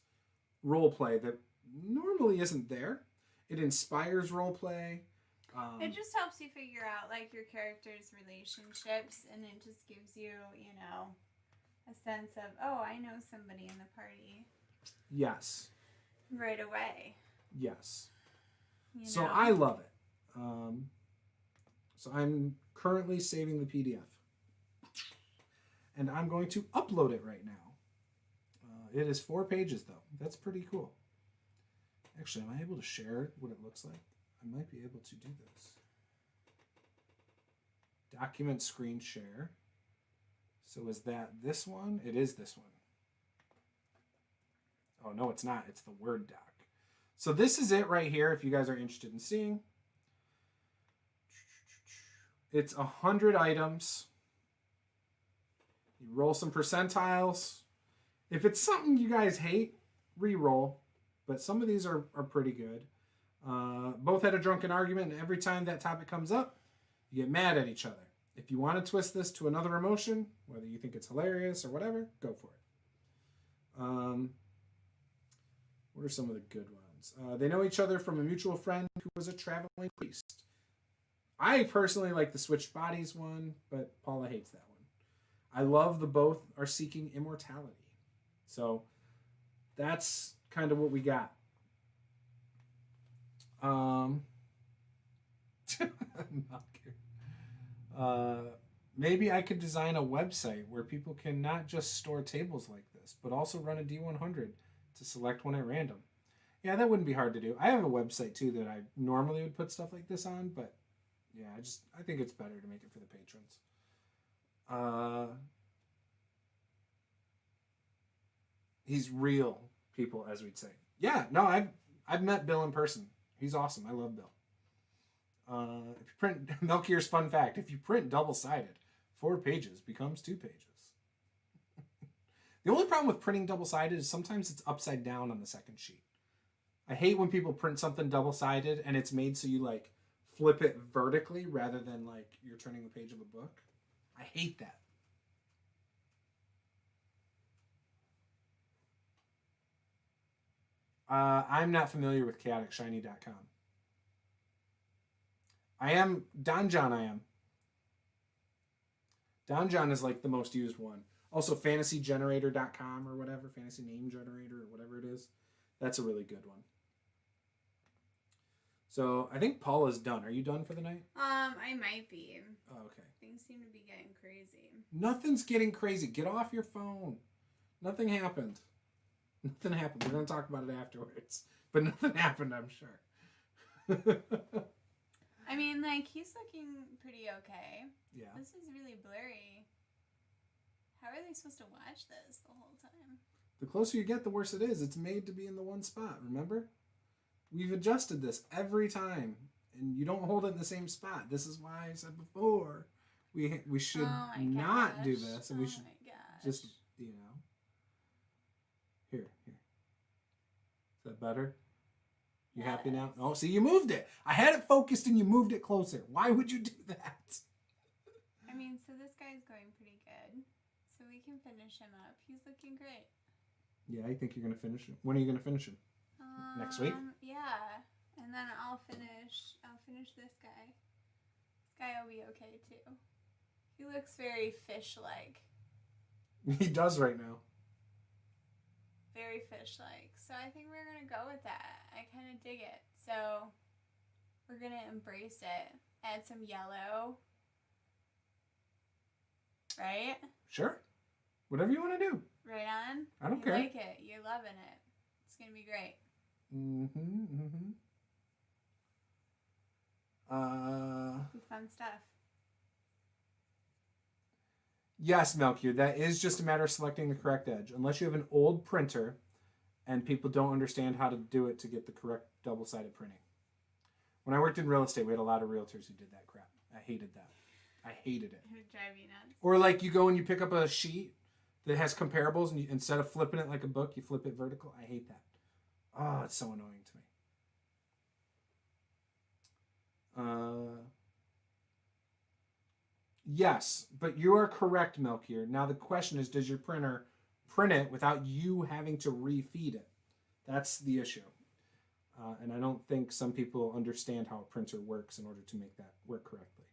role play that normally isn't there. It inspires role play. It just helps you figure out your characters' relationships, and it just gives you, a sense of, oh, I know somebody in the party. Yes. Right away. Yes. So I love it. So I'm currently saving the PDF. And I'm going to upload it right now. It is 4 pages, though. That's pretty cool. Actually, am I able to share what it looks like? I might be able to do this. Document screen share. So is that this one? It is this one. Oh, no, it's not. It's the Word doc. So this is it right here, if you guys are interested in seeing. It's 100 items. You roll some percentiles. If it's something you guys hate, re-roll. But some of these are pretty good. Both had a drunken argument, and every time that topic comes up, you get mad at each other. If you want to twist this to another emotion, whether you think it's hilarious or whatever, go for it. What are some of the good ones? They know each other from a mutual friend who was a traveling priest. I personally like the switched bodies one, but Paula hates that one. I love the both are seeking immortality. So that's kind of what we got. Maybe I could design a website where people can not just store tables like this, but also run a D100 to select one at random. Yeah, that wouldn't be hard to do. I have a website too that I normally would put stuff like this on, but yeah, I think it's better to make it for the patrons. He's real, people, as we'd say. Yeah, no, I've met Bill in person. He's awesome. I love Bill. If you print Melchior's fun fact, if you print double-sided, 4 pages becomes 2 pages. The only problem with printing double-sided is sometimes it's upside down on the second sheet. I hate when people print something double-sided and it's made so you flip it vertically rather than you're turning the page of a book. I hate that. I'm not familiar with chaoticshiny.com. I am Don John. I am. Don John is like the most used one. Also, fantasygenerator.com or whatever, fantasy name generator or whatever it is. That's a really good one. So I think Paula's done. Are you done for the night? I might be. Oh, okay. Things seem to be getting crazy. Nothing's getting crazy. Get off your phone. Nothing happened. Nothing happened. We're going to talk about it afterwards. But nothing happened, I'm sure. I mean, like, he's looking pretty okay. Yeah. This is really blurry. How are they supposed to watch this the whole time? The closer you get, the worse it is. It's made to be in the one spot, remember? We've adjusted this every time, and you don't hold it in the same spot. This is why I said before we should not do this, and we should just, you know. Here. Is that better? You happy now? Oh, see, you moved it. I had it focused, and you moved it closer. Why would you do that? I mean, so this guy's going pretty good. So we can finish him up. He's looking great. Yeah, I think you're going to finish him. When are you going to finish him? Next week? Yeah. And then I'll finish this guy. This guy will be okay too. He looks very fish-like. He does right now. Very fish-like. So I think we're going to go with that. I kind of dig it. So we're going to embrace it. Add some yellow. Right? Sure. Whatever you want to do. Right on? I don't care. You like it. You're loving it. It's going to be great. Fun stuff. Yes, Melchior, that is just a matter of selecting the correct edge. Unless you have an old printer and people don't understand how to do it to get the correct double-sided printing. When I worked in real estate, we had a lot of realtors who did that crap. I hated that. I hated it. It would drive you nuts. Or like you go and you pick up a sheet that has comparables, and instead of flipping it like a book, you flip it vertical. I hate that. Oh, it's so annoying to me. Yes, but you are correct, Melchior. Now the question is, does your printer print it without you having to refeed it? That's the issue. And I don't think some people understand how a printer works in order to make that work correctly.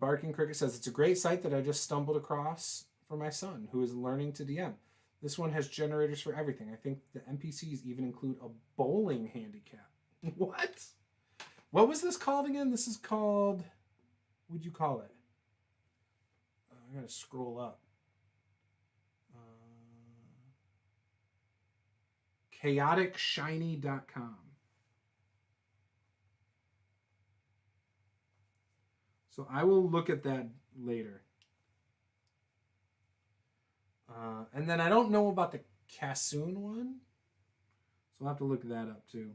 Barking Cricket says, it's a great site that I just stumbled across for my son, who is learning to DM. This one has generators for everything. I think the NPCs even include a bowling handicap. What? What was this called again? This is called... What'd you call it? I gotta scroll up. chaoticshiny.com. So I will look at that later. And then I don't know about the Cassoon one. So I'll have to look that up too.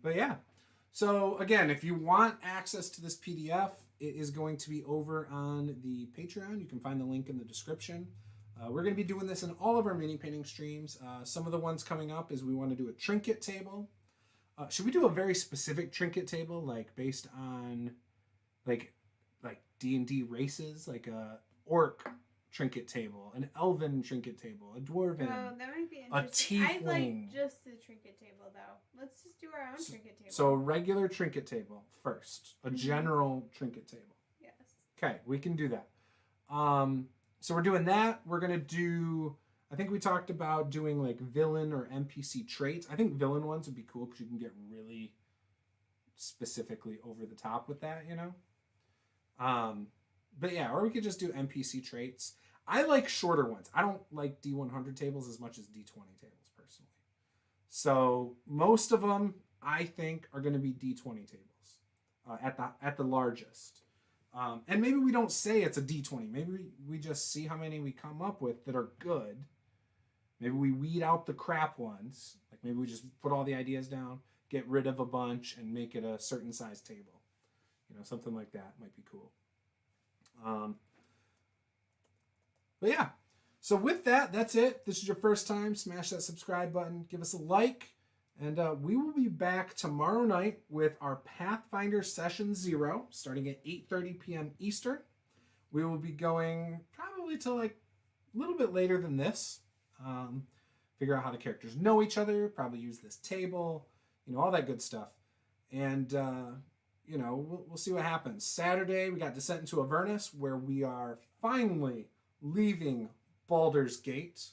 But yeah. So again, if you want access to this PDF, it is going to be over on the Patreon. You can find the link in the description. We're going to be doing this in all of our mini painting streams. Some of the ones coming up is we want to do a trinket table. Should we do a very specific trinket table, like based on like D&D races, like a orc trinket table, an elven trinket table, a dwarven, that might be interesting. a I tiefling. like just the trinket table though. Let's just do our own trinket table. So a regular trinket table first, a general trinket table. Yes. Okay, we can do that. So we're doing that. We're gonna do. I think we talked about doing like villain or NPC traits. I think villain ones would be cool because you can get really specifically over the top with that, you know. But yeah, or we could just do NPC traits. I like shorter ones. I don't like D100 tables as much as D20 tables personally. So most of them I think are going to be D20 tables at the largest. And maybe we don't say it's a D20. Maybe we just see how many we come up with that are good. Maybe we weed out the crap ones. Like maybe we just put all the ideas down, get rid of a bunch, and make it a certain size table. You know, something like that might be cool. But yeah, so with that, that's it. This is your first time. Smash that subscribe button. Give us a like. And we will be back tomorrow night with our Pathfinder Session 0, starting at 8:30 p.m. Eastern. We will be going probably till like a little bit later than this. Figure out how the characters know each other, probably use this table, you know, all that good stuff. And you know, we'll see what happens. Saturday, we got Descent into Avernus, where we are finally leaving Baldur's Gate.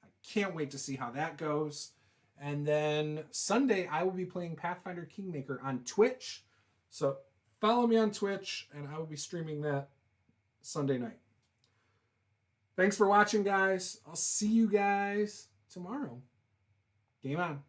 I can't wait to see how that goes. And then Sunday, I will be playing Pathfinder Kingmaker on Twitch. So follow me on Twitch, and I will be streaming that Sunday night. Thanks for watching, guys. I'll see you guys tomorrow. Game on.